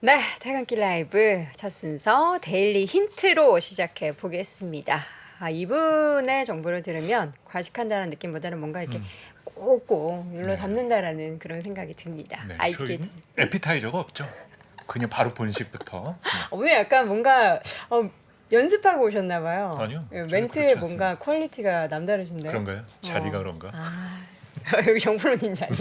네, 퇴근길 라이브 첫 순서 데일리 힌트로 시작해 보겠습니다. 이분의 정보를 들으면 과식한다는 느낌보다는 뭔가 이렇게 꼭꼭 눌러 네. 담는다라는 그런 생각이 듭니다. 네, 아이께 저희는 에피타이저가 없죠. 그냥 바로 본식부터. 오늘 약간 뭔가 연습하고 오셨나 봐요. 아니요, 예, 저는 멘트에 그렇지 뭔가 퀄리티가 남다르신데요. 그런가요? 자리가 그런가? 여기 정프로님 자리.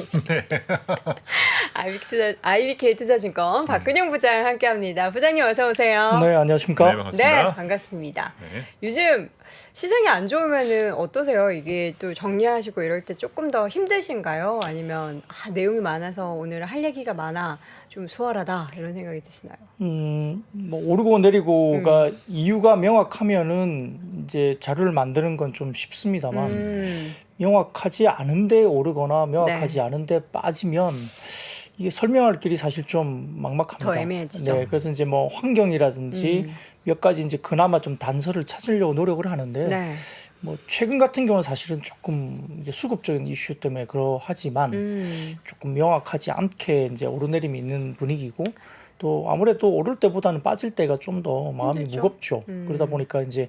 IBK 투자증권 박근영 부장 함께합니다. 부장님 어서 오세요. 네, 안녕하십니까? 네, 반갑습니다. 네, 반갑습니다. 네. 요즘 시장이 안 좋으면은 어떠세요? 이게 또 정리하시고 이럴 때 조금 더 힘드신가요? 아니면 내용이 많아서 오늘 할 얘기가 많아 좀 수월하다 이런 생각이 드시나요? 뭐 오르고 내리고가 이유가 명확하면은 이제 자료를 만드는 건 좀 쉽습니다만 명확하지 않은데 오르거나 명확하지 네. 않은데 빠지면 이게 설명할 길이 사실 좀 막막합니다. 더 애매해지죠. 네, 그래서 이제 뭐 환경이라든지 몇 가지 이제 그나마 좀 단서를 찾으려고 노력을 하는데 네. 뭐 최근 같은 경우는 사실은 조금 이제 수급적인 이슈 때문에 그러하지만 조금 명확하지 않게 이제 오르내림이 있는 분위기고 또 아무래도 오를 때보다는 빠질 때가 좀 더 마음이 힘들죠. 무겁죠. 그러다 보니까 이제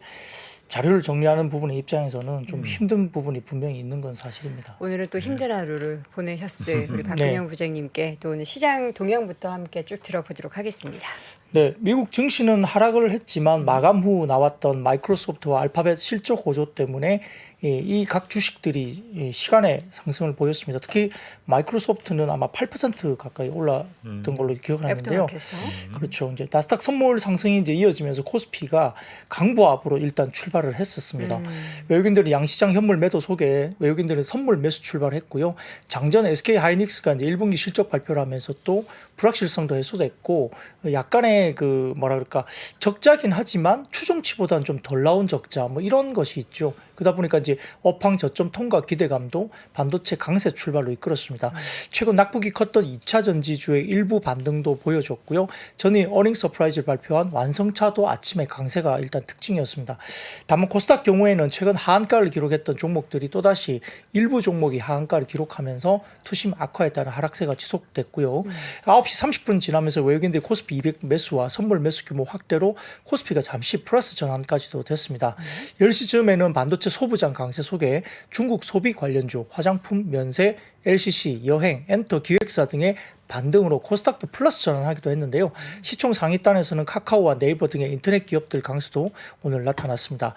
자료를 정리하는 부분의 입장에서는 좀 힘든 부분이 분명히 있는 건 사실입니다. 오늘은 또 힘든 하루를 보내셨을 우리 박근영 부장님께 또 오늘 시장 동향부터 함께 쭉 들어보도록 하겠습니다. 네, 미국 증시는 하락을 했지만 마감 후 나왔던 마이크로소프트와 알파벳 실적 호조 때문에 이 각 주식들이 시간의 상승을 보였습니다. 특히 마이크로소프트는 아마 8% 가까이 올랐던 걸로 기억을 하는데요. 애프터마켓에서. 그렇죠. 이제 나스닥 선물 상승이 이제 이어지면서 코스피가 강보합으로 일단 출발을 했었습니다. 외국인들이 양시장 현물 매도 속에 외국인들은 선물 매수 출발했고요. 장전 SK 하이닉스가 이제 1분기 실적 발표를 하면서 또 불확실성도 해소됐고 약간의 그 뭐라 그럴까 적자긴 하지만 추정치보다는 좀 덜 나온 적자 뭐 이런 것이 있죠. 그러다 보니까 이제 업황 저점 통과 기대감도 반도체 강세 출발로 이끌었습니다. 최근 낙폭이 컸던 2차 전지주의 일부 반등도 보여줬고요. 전일 어닝 서프라이즈를 발표한 완성차도 아침에 강세가 일단 특징이었습니다. 다만 코스닥 경우에는 최근 하한가를 기록했던 종목들이 또다시 일부 종목이 하한가를 기록하면서 투심 악화에 따른 하락세가 지속됐고요. 9시 30분 지나면서 외국인들이 코스피 200 매수와 선물 매수 규모 확대로 코스피가 잠시 플러스 전환까지도 됐습니다. 10시쯤에는 반도체 소부장 강세 속에 중국 소비 관련주, 화장품, 면세, LCC, 여행, 엔터, 기획사 등의 반등으로 코스닥도 플러스 전환하기도 했는데요. 시총 상위단에서는 카카오와 네이버 등의 인터넷 기업들 강세도 오늘 나타났습니다.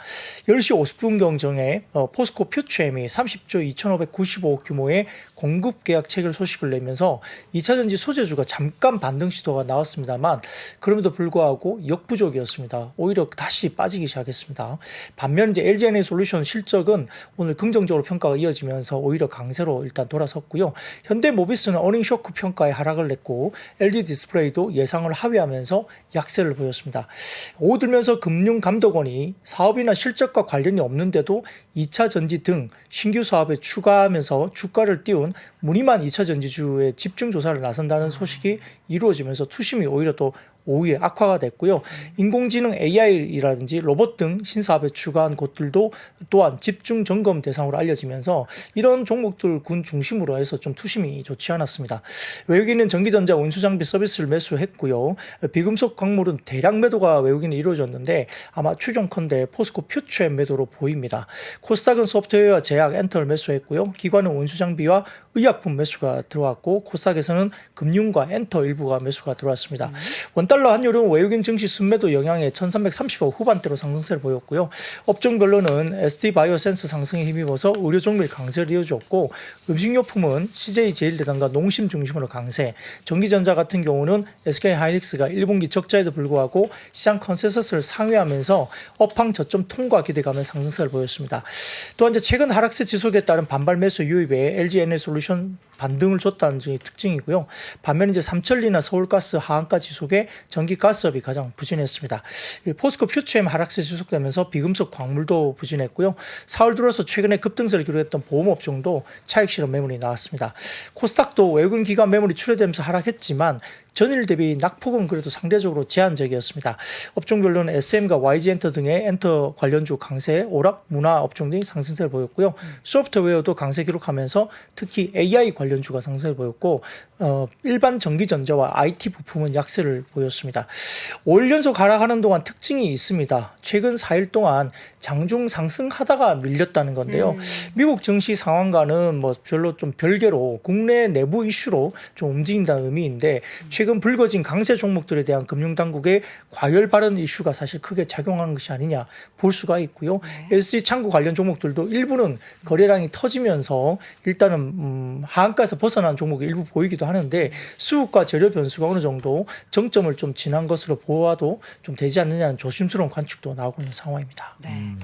10시 50분 경정에 포스코 퓨처엠이 30조 2,595억 규모의 공급 계약 체결 소식을 내면서 2차전지 소재주가 잠깐 반등 시도가 나왔습니다만 그럼에도 불구하고 역부족이었습니다. 오히려 다시 빠지기 시작했습니다. 반면 이제 LG에너지솔루션 실적은 오늘 긍정적으로 평가가 이어지면서 오히려 강세로 일단 돌아섰고요. 현대모비스는 어닝 쇼크 평가에 하락을 냈고 LG 디스플레이도 예상을 하회하면서 약세를 보였습니다. 오후 들면서 금융감독원이 사업이나 실적과 관련이 없는데도 2차 전지 등 신규 사업에 추가하면서 주가를 띄운 무늬만 2차 전지주의 집중 조사를 나선다는 소식이 이루어지면서 투심이 오히려 또 오후에 악화가 됐고요. 인공지능 AI라든지 로봇 등 신사업에 추가한 곳들도 또한 집중 점검 대상으로 알려지면서 이런 종목들 군 중심으로 해서 좀 투심이 좋지 않았습니다. 외국인은 전기전자 운수장비 서비스를 매수했고요. 비금속 광물은 대량 매도가 외국인이 이루어졌는데 아마 추정컨대 포스코 퓨처엠 매도로 보입니다. 코스닥은 소프트웨어와 제약, 엔터를 매수했고요. 기관은 운수장비와 의약품 매수가 들어왔고 코스닥에서는 금융과 엔터 일부가 매수가 들어왔습니다. 원달러 환율은 외국인 증시 순매도 영향에 1330원 후반대로 상승세를 보였고요. 업종별로는 ST바이오센스 상승에 힘입어서 의료 종밀 강세를 이어줬고 음식료품은 CJ제일대단과 농심 중심으로 강세, 전기전자 같은 경우는 SK하이닉스가 1분기 적자에도 불구하고 시장 컨센서스를 상회하면서 업황 저점 통과 기대감의 상승세를 보였습니다. 또한 이제 최근 하락세 지속에 따른 반발 매수 유입에 LG에너지솔루션 반등을 줬다는 점이 특징이고요. 반면 이제 삼천리나 서울가스 하한가 지속에 전기가스업이 가장 부진했습니다. 포스코 퓨처엠 하락세 지속되면서 비금속 광물도 부진했고요. 4월 들어서 최근에 급등세를 기록했던 보험업종도 차익 실현 매물이 나왔습니다. 코스닥도 외국인 기관 매물이 출회되면서 하락했지만 전일 대비 낙폭은 그래도 상대적으로 제한적이었습니다. 업종별로는 SM과 YG엔터 등의 엔터 관련주 강세, 오락, 문화 업종 등이 상승세를 보였고요. 소프트웨어도 강세 기록하면서 특히 AI 관련주가 상승을 보였고 일반 전기전자와 IT 부품은 약세를 보였습니다. 5일 연속 하락하는 동안 특징이 있습니다. 최근 4일 동안 장중 상승하다가 밀렸다는 건데요. 미국 증시 상황과는 뭐 별로 좀 별개로 국내 내부 이슈로 좀 움직인다는 의미인데 최근 불거진 강세 종목들에 대한 금융당국의 과열 발언 이슈가 사실 크게 작용한 것이 아니냐 볼 수가 있고요. SG 창구 관련 종목들도 일부는 거래량이 터지면서 일단은 하한가에서 벗어난 종목이 일부 보이기도 하는데 수급과 재료 변수가 어느 정도 정점을 좀 지난 것으로 보아도 좀 되지 않느냐는 조심스러운 관측도 나오고 있는 상황입니다. 네.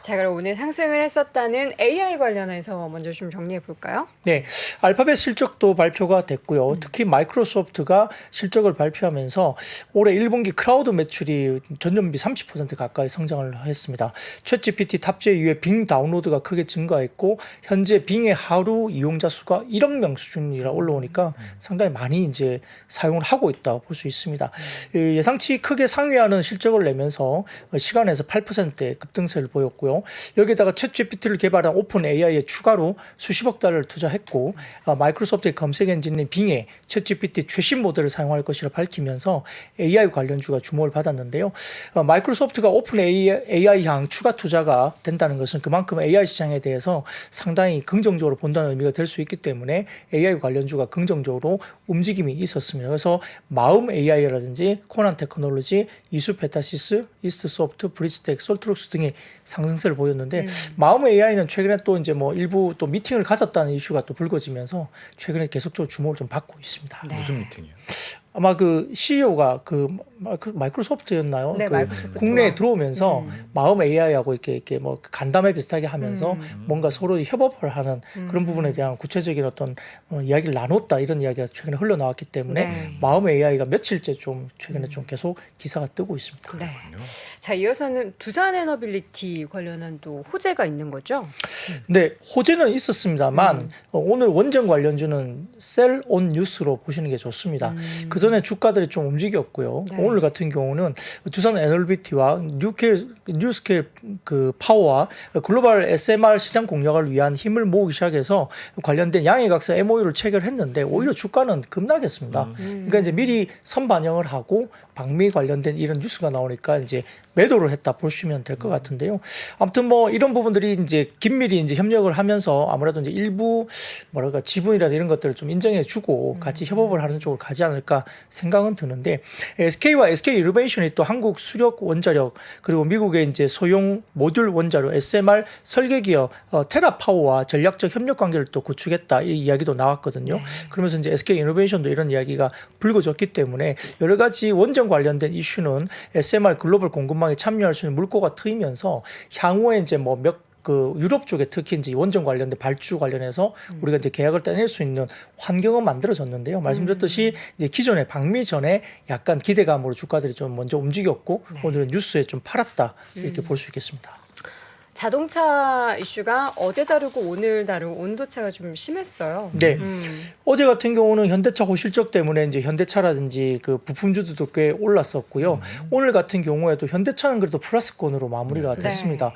자, 그럼 오늘 상승을 했었다는 AI 관련해서 먼저 좀 정리해 볼까요? 네, 알파벳 실적도 발표가 됐고요. 특히 마이크로소프트가 실적을 발표하면서 올해 1분기 클라우드 매출이 전년비 30% 가까이 성장을 했습니다. 챗GPT 탑재 이후에 빙 다운로드가 크게 증가했고 현재 빙의 하루 이용자 수가 1억 명 수준이라 올라오니까 상당히 많이 이제 사용을 하고 있다 볼 수 있습니다. 예상치 크게 상회하는 실적을 내면서 시간에서 8%의 급등세를 보였고요. 여기에다가 챗GPT를 개발한 오픈 AI에 추가로 수십억 달러를 투자했고 마이크로소프트의 검색 엔진인 빙에 챗GPT 최신 모델을 사용할 것이라 밝히면서 AI 관련주가 주목을 받았는데요. 마이크로소프트가 오픈 AI향 추가 투자가 된다는 것은 그만큼 AI 시장에 대해서 상당히 긍정적으로 본다는 의미가 될 수 있기 때문에 AI 관련주가 긍정적으로 움직임이 있었습니다. 그래서 마음 AI라든지 코난 테크놀로지, 이수 페타시스, 이스트 소프트, 브리지텍, 솔트룩스 등의 상승세를 보였는데 마음 AI는 최근에 또 이제 뭐 일부 또 미팅을 가졌다는 이슈가 또 불거지면서 최근에 계속적으로 주목을 좀 받고 있습니다. 네. 무슨 미팅이에요? 아마 그 CEO가 그 마이크로소프트였나요? 네, 그 마이크로소프트. 국내에 들어오면서 마음 AI하고 이렇게 뭐 간담회 비슷하게 하면서 뭔가 서로 협업을 하는 그런 부분에 대한 구체적인 어떤 이야기를 나눴다 이런 이야기가 최근에 흘러나왔기 때문에 네. 마음 AI가 며칠째 좀 최근에 좀 계속 기사가 뜨고 있습니다. 네. 자, 이어서는 두산 에너빌리티 관련한 또 호재가 있는 거죠? 네, 호재는 있었습니다만 오늘 원전 관련주는 셀 온 뉴스로 보시는 게 좋습니다. 그 전에 주가들이 좀 움직였고요. 네. 오늘 같은 경우는 두산 에너빌리티와 뉴스케일 그 파워와 글로벌 SMR 시장 공략을 위한 힘을 모으기 시작해서 관련된 양해각서 MOU를 체결했는데 오히려 주가는 급락했습니다. 그러니까 이제 미리 선반영을 하고 방미 관련된 이런 뉴스가 나오니까 이제 매도를 했다 보시면 될 것 같은데요. 아무튼 뭐 이런 부분들이 이제 긴밀히 이제 협력을 하면서 아무래도 이제 일부 뭐랄까 지분이라든 이런 것들을 좀 인정해주고 같이 협업을 하는 쪽으로 가지 않을까 생각은 드는데 SK와 SK 이노베이션이 또 한국 수력 원자력 그리고 미국의 이제 소형 모듈 원자로 SMR 설계 기업 테라파워와 전략적 협력 관계를 또 구축했다 이 이야기도 나왔거든요. 그러면서 이제 SK 이노베이션도 이런 이야기가 불거졌기 때문에 여러 가지 원전 관련된 이슈는 SMR 글로벌 공급망에 참여할 수 있는 물꼬가 트이면서 향후에 이제 뭐 그 유럽 쪽에 특히 이제 원전 관련된 발주 관련해서 우리가 이제 계약을 따낼 수 있는 환경은 만들어졌는데요. 말씀드렸듯이 이제 기존에 방미 전에 약간 기대감으로 주가들이 좀 먼저 움직였고 오늘은 뉴스에 좀 팔았다 이렇게 볼 수 있겠습니다. 자동차 이슈가 어제 다르고 오늘 다르고 온도차가 좀 심했어요. 네. 어제 같은 경우는 현대차 고실적 때문에 이제 현대차라든지 그 부품주들도 꽤 올랐었고요. 오늘 같은 경우에도 현대차는 그래도 플러스권으로 마무리가 됐습니다.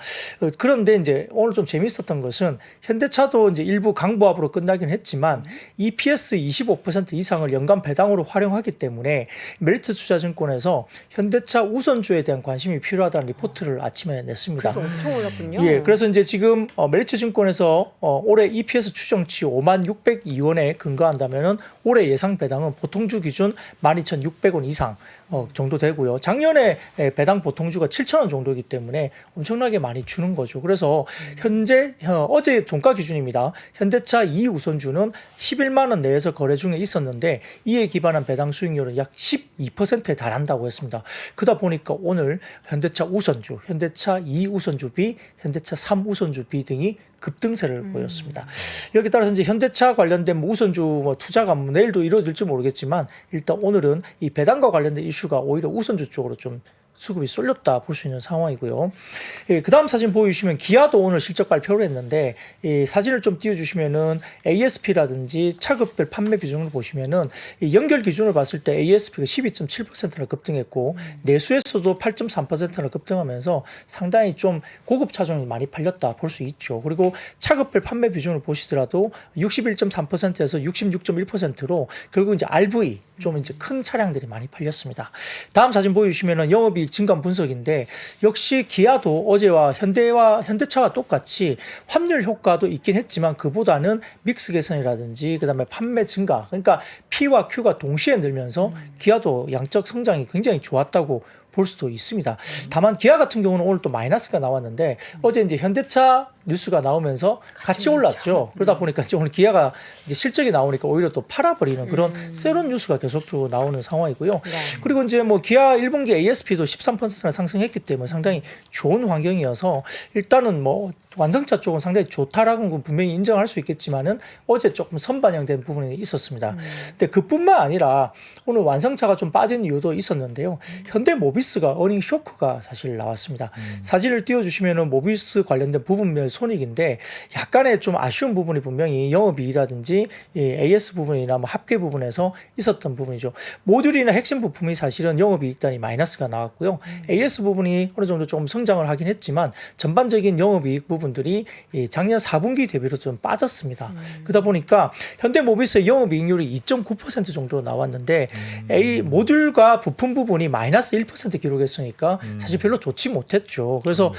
그런데 이제 오늘 좀 재밌었던 것은 현대차도 이제 일부 강보합으로 끝나긴 했지만 EPS 25% 이상을 연간 배당으로 활용하기 때문에 메리츠 투자증권에서 현대차 우선주에 대한 관심이 필요하다는 리포트를 아침에 냈습니다. 그래서 엄청 올랐군요. 예, 그래서 이제 지금 메리츠 증권에서 올해 EPS 추정치 5602원에 근거한다면은 올해 예상 배당은 보통주 기준 12,600원 이상 정도 되고요. 작년에 배당 보통주가 7,000원 정도이기 때문에 엄청나게 많이 주는 거죠. 그래서 현재 어제 종가 기준입니다. 현대차 2우선주는 11만 원 내에서 거래 중에 있었는데 이에 기반한 배당 수익률은 약 12%에 달한다고 했습니다. 그러다 보니까 오늘 현대차 우선주, 현대차 2우선주 B, 현대차 3우선주 B 등이 급등세를 보였습니다. 여기 따라서 이제 현대차 관련된 뭐 우선주 뭐 투자가 뭐 내일도 이루어질지 모르겠지만 일단 오늘은 이 배당과 관련된 이슈가 오히려 우선주 쪽으로 좀 수급이 쏠렸다 볼 수 있는 상황이고요. 예, 그 다음 사진 보여주시면 기아도 오늘 실적 발표를 했는데 이 사진을 좀 띄워주시면은 ASP라든지 차급별 판매 비중을 보시면은 이 연결 기준을 봤을 때 ASP가 12.7%나 급등했고 내수에서도 8.3%나 급등하면서 상당히 좀 고급 차종이 많이 팔렸다 볼 수 있죠. 그리고 차급별 판매 비중을 보시더라도 61.3%에서 66.1%로 결국 이제 RV 좀 이제 큰 차량들이 많이 팔렸습니다. 다음 사진 보여주시면은 영업이익 증감 분석인데 역시 기아도 어제와 현대차와 똑같이 환율 효과도 있긴 했지만 그보다는 믹스 개선이라든지 그다음에 판매 증가 그러니까 P와 Q가 동시에 늘면서 기아도 양적 성장이 굉장히 좋았다고 볼 수도 있습니다. 다만 기아 같은 경우는 오늘 또 마이너스가 나왔는데 어제 이제 현대차 뉴스가 나오면서 같이 올랐죠. 그러다 보니까 이제 오늘 기아가 이제 실적이 나오니까 오히려 또 팔아버리는 그런 새로운 뉴스가 계속적으로 나오는 상황이고요. 네. 그리고 이제 뭐 기아 1분기 ASP도 13%나 상승했기 때문에 상당히 좋은 환경이어서 일단은 뭐 완성차 쪽은 상당히 좋다라는 건 분명히 인정할 수 있겠지만은 어제 조금 선반영된 부분이 있었습니다. 근데 그뿐만 아니라 오늘 완성차가 좀 빠진 이유도 있었는데요. 현대모비스가 어닝 쇼크가 사실 나왔습니다. 사진을 띄워주시면은 모비스 관련된 부분별 손익인데 약간의 좀 아쉬운 부분이 분명히 영업이익이라든지 AS 부분이나 뭐 합계 부분에서 있었던 부분이죠. 모듈이나 핵심 부품이 사실은 영업이익단이 마이너스가 나왔고요. AS 부분이 어느 정도 좀 성장을 하긴 했지만 전반적인 영업이익 부분들이 작년 4분기 대비로 좀 빠졌습니다. 그러다 보니까 현대모비스의 영업이익률이 2.9% 정도 나왔는데 모듈과 부품 부분이 마이너스 1% 기록했으니까 사실 별로 좋지 못했죠. 그래서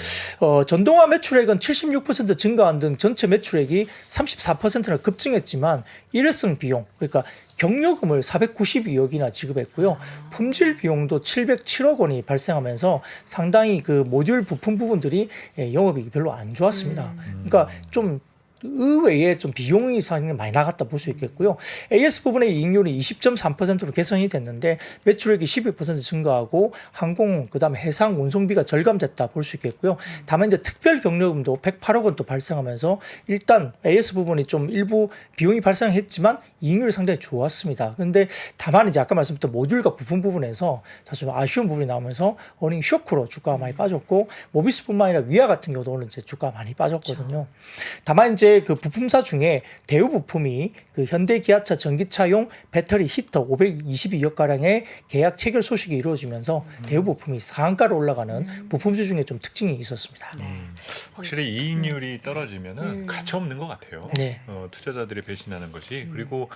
전동화 매출액은 76% 증가한 등 전체 매출액이 34%나 급증했지만 일회성 비용 그러니까 경료금을 492억이나 지급했고요. 품질 비용도 707억 원이 발생하면서 상당히 그 모듈 부품 부분들이 영업이익이 별로 안 좋았습니다. 그러니까 좀 의외에 좀 비용이 상당히 많이 나갔다 볼 수 있겠고요. AS 부분의 이익률이 20.3%로 개선이 됐는데 매출액이 12% 증가하고 항공 그다음에 해상 운송비가 절감됐다 볼 수 있겠고요. 다만 이제 특별 경료금도 108억 원 또 발생하면서 일단 AS 부분이 좀 일부 비용이 발생했지만 이익률이 상당히 좋았습니다. 그런데 다만 이제 아까 말씀드렸던 모듈과 부품 부분에서 사실 좀 아쉬운 부분이 나오면서 어닝 쇼크로 주가가 많이 빠졌고 모비스뿐만 아니라 위아 같은 경우도 오늘 이제 주가가 많이 빠졌거든요. 다만 이제 그 부품사 중에 대우 부품이 그 현대 기아차 전기차용 배터리 히터 522억 가량의 계약 체결 소식이 이루어지면서 대우 부품이 상한가로 올라가는 부품주 중에 좀 특징이 있었습니다. 확실히 이익률이 떨어지면은 가치 없는 것 같아요. 네. 투자자들이 배신하는 것이 그리고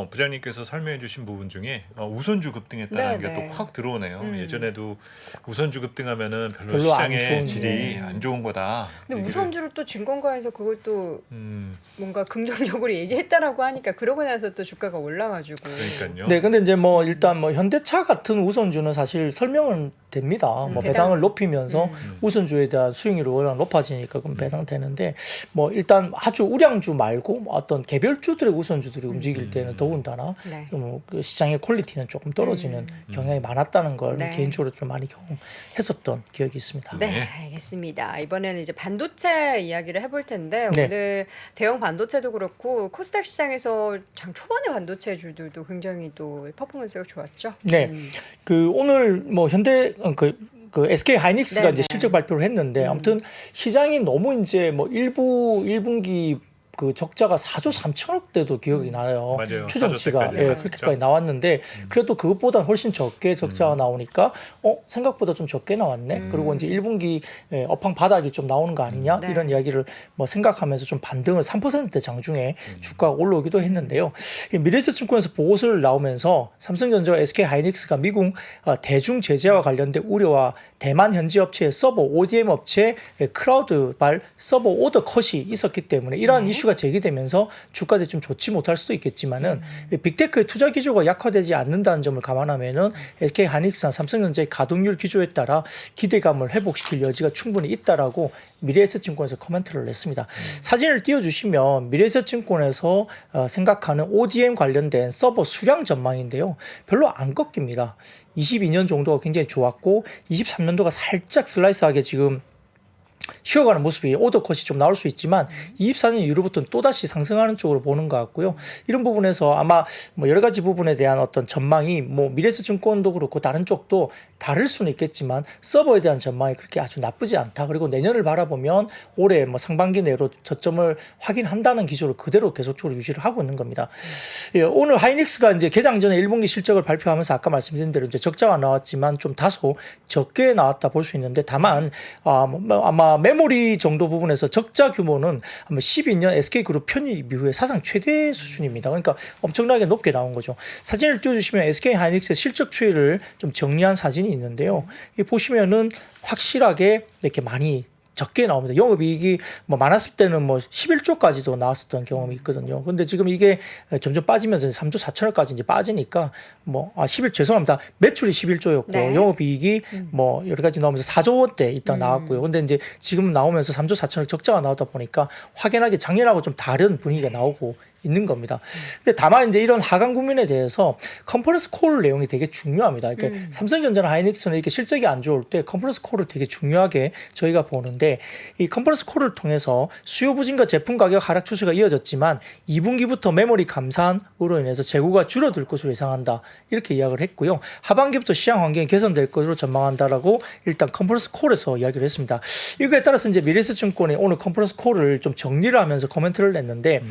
부장님께서 설명해주신 부분 중에 우선주 급등했다는 게 또 확 들어오네요. 예전에도 우선주 급등하면은 별로 안 시장의 좋은, 질이 안 좋은 거다. 근데 우선주를 또 증권가에서 그걸 또 뭔가 긍정적으로 얘기했다라고 하니까 그러고 나서 또 주가가 올라가지고. 그러니까요. 네, 근데 이제 뭐 일단 뭐 현대차 같은 우선주는 사실 설명은 됩니다. 뭐 배당을 높이면서 우선주에 대한 수익률이 워낙 높아지니까 그럼 배당되는데 뭐 일단 아주 우량주 말고 뭐 어떤 개별주들의 우선주들이 움직일 때는 더군다나 네. 그 시장의 퀄리티는 조금 떨어지는 경향이 많았다는 걸 네. 개인적으로 좀 많이 경험했었던 기억이 있습니다. 네, 알겠습니다. 이번에는 이제 반도체 이야기를 해볼 텐데 네. 오늘 대형 반도체도 그렇고 코스닥 시장에서 장 초반의 반도체주들도 굉장히 또 퍼포먼스가 좋았죠. 네, 그 오늘 뭐 현대 그 SK 하이닉스가 네네. 이제 실적 발표를 했는데 아무튼 시장이 너무 이제 뭐 1분기 그 적자가 4조 3천억대도 기억이 나요. 맞아요. 추정치가 4조 예, 때까지 그렇게까지 나왔는데 그래도 그것보다 훨씬 적게 적자가 나오니까 생각보다 좀 적게 나왔네. 그리고 이제 1분기 업황 바닥이 좀 나오는 거 아니냐 네. 이런 이야기를 뭐 생각하면서 좀 반등을 3%대 장중에 주가가 올라오기도 했는데요. 미래에셋증권에서 보고서를 나오면서 삼성전자와 SK 하이닉스가 미국 대중 제재와 관련된 우려와 대만 현지 업체의 서버 ODM 업체의 클라우드발 서버 오더 컷이 있었기 때문에 이러한 이슈가 제기되면서 주가들이 좀 좋지 못할 수도 있겠지만은 빅테크의 투자 기조가 약화되지 않는다는 점을 감안하면은 SK 하이닉스나 삼성전자의 가동률 기조에 따라 기대감을 회복시킬 여지가 충분히 있다라고 미래에셋증권에서 코멘트를 냈습니다. 사진을 띄워주시면 미래에셋증권에서 생각하는 ODM 관련된 서버 수량 전망인데요. 별로 안 꺾입니다. 22년 정도가 굉장히 좋았고 23년도가 살짝 슬라이스하게 지금 쉬어가는 모습이 오더 컷이 좀 나올 수 있지만 24년 이후부터는 또다시 상승하는 쪽으로 보는 것 같고요. 이런 부분에서 아마 뭐 여러 가지 부분에 대한 어떤 전망이 뭐 미래에셋증권도 그렇고 다른 쪽도 다를 수는 있겠지만 서버에 대한 전망이 그렇게 아주 나쁘지 않다. 그리고 내년을 바라보면 올해 뭐 상반기 내로 저점을 확인한다는 기조를 그대로 계속적으로 유지를 하고 있는 겁니다. 예, 오늘 하이닉스가 이제 개장 전에 1분기 실적을 발표하면서 아까 말씀드린 대로 이제 적자가 나왔지만 좀 다소 적게 나왔다 볼 수 있는데 다만 아마 메모리 정도 부분에서 적자 규모는 아마 12년 SK그룹 편입 이후에 사상 최대 수준입니다. 그러니까 엄청나게 높게 나온 거죠. 사진을 띄워주시면 SK하이닉스의 실적 추이를 좀 정리한 사진이 있는데요. 이 보시면은 확실하게 이렇게 많이 적게 나옵니다. 영업이익이 뭐 많았을 때는 뭐 11조까지도 나왔었던 경험이 있거든요. 근데 지금 이게 점점 빠지면서 3조 4천억까지 이제 빠지니까 죄송합니다. 매출이 11조였고 네. 영업이익이 뭐 여러 가지 나오면서 4조 원대 일단 나왔고요. 근데 이제 지금 나오면서 3조 4천억 적자가 나오다 보니까 확연하게 작년하고 좀 다른 분위기가 나오고 있는 겁니다. 근데 다만 이제 이런 하강 국면에 대해서 컨퍼런스 콜 내용이 되게 중요합니다. 그러니까 삼성전자나 하이닉스는 이렇게 실적이 안 좋을 때 컨퍼런스 콜을 되게 중요하게 저희가 보는데 이 컨퍼런스 콜을 통해서 수요 부진과 제품 가격 하락 추세가 이어졌지만 2분기부터 메모리 감산으로 인해서 재고가 줄어들 것으로 예상한다. 이렇게 이야기를 했고요. 하반기부터 시장 환경이 개선될 것으로 전망한다라고 일단 컨퍼런스 콜에서 이야기를 했습니다. 이거에 따라서 이제 미래에셋증권이 오늘 컨퍼런스 콜을 좀 정리를 하면서 코멘트를 냈는데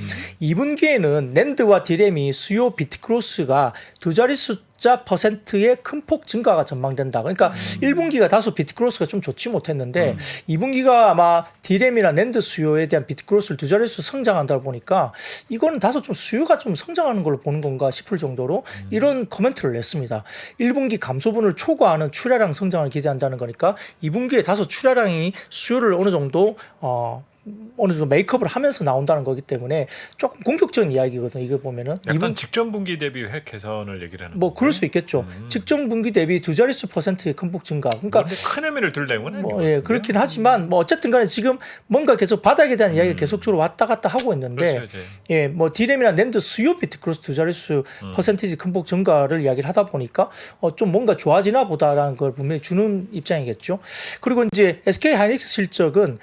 2분기에는 낸드와 디램이 수요 비트크로스가 두 자릿수 자 퍼센트의 큰 폭 증가가 전망된다. 그러니까 1분기가 다소 비트크로스가 좀 좋지 못했는데 2분기가 아마 디램이나 낸드 수요에 대한 비트크로스를 두 자릿수 성장한다 보니까 이거는 다소 좀 수요가 좀 성장하는 걸로 보는 건가 싶을 정도로 이런 코멘트를 냈습니다. 1분기 감소분을 초과하는 출하량 성장을 기대한다는 거니까 2분기에 다소 출하량이 수요를 어느 정도 메이크업을 하면서 나온다는 거기 때문에 조금 공격적인 이야기거든요. 이거 보면은 약간 직전 분기 대비 획 개선을 얘기를 하는 뭐 그럴 수 있겠죠. 직전 분기 대비 두 자릿수 퍼센트의 큰 폭 증가. 그러니까 큰 의미를 둘 내용은 아닌 것 예, 같은데요. 그렇긴 하지만 뭐 어쨌든 간에 지금 뭔가 계속 바닥에 대한 이야기가 계속적으로 왔다 갔다 하고 있는데 그렇죠, 예, 뭐 디램이나 낸드 수요 비트크로스 두 자릿수 퍼센티지 큰 폭 증가를 이야기를 하다 보니까 좀 뭔가 좋아지나 보다라는 걸 분명히 주는 입장이겠죠. 그리고 이제 SK 하이닉스 실적은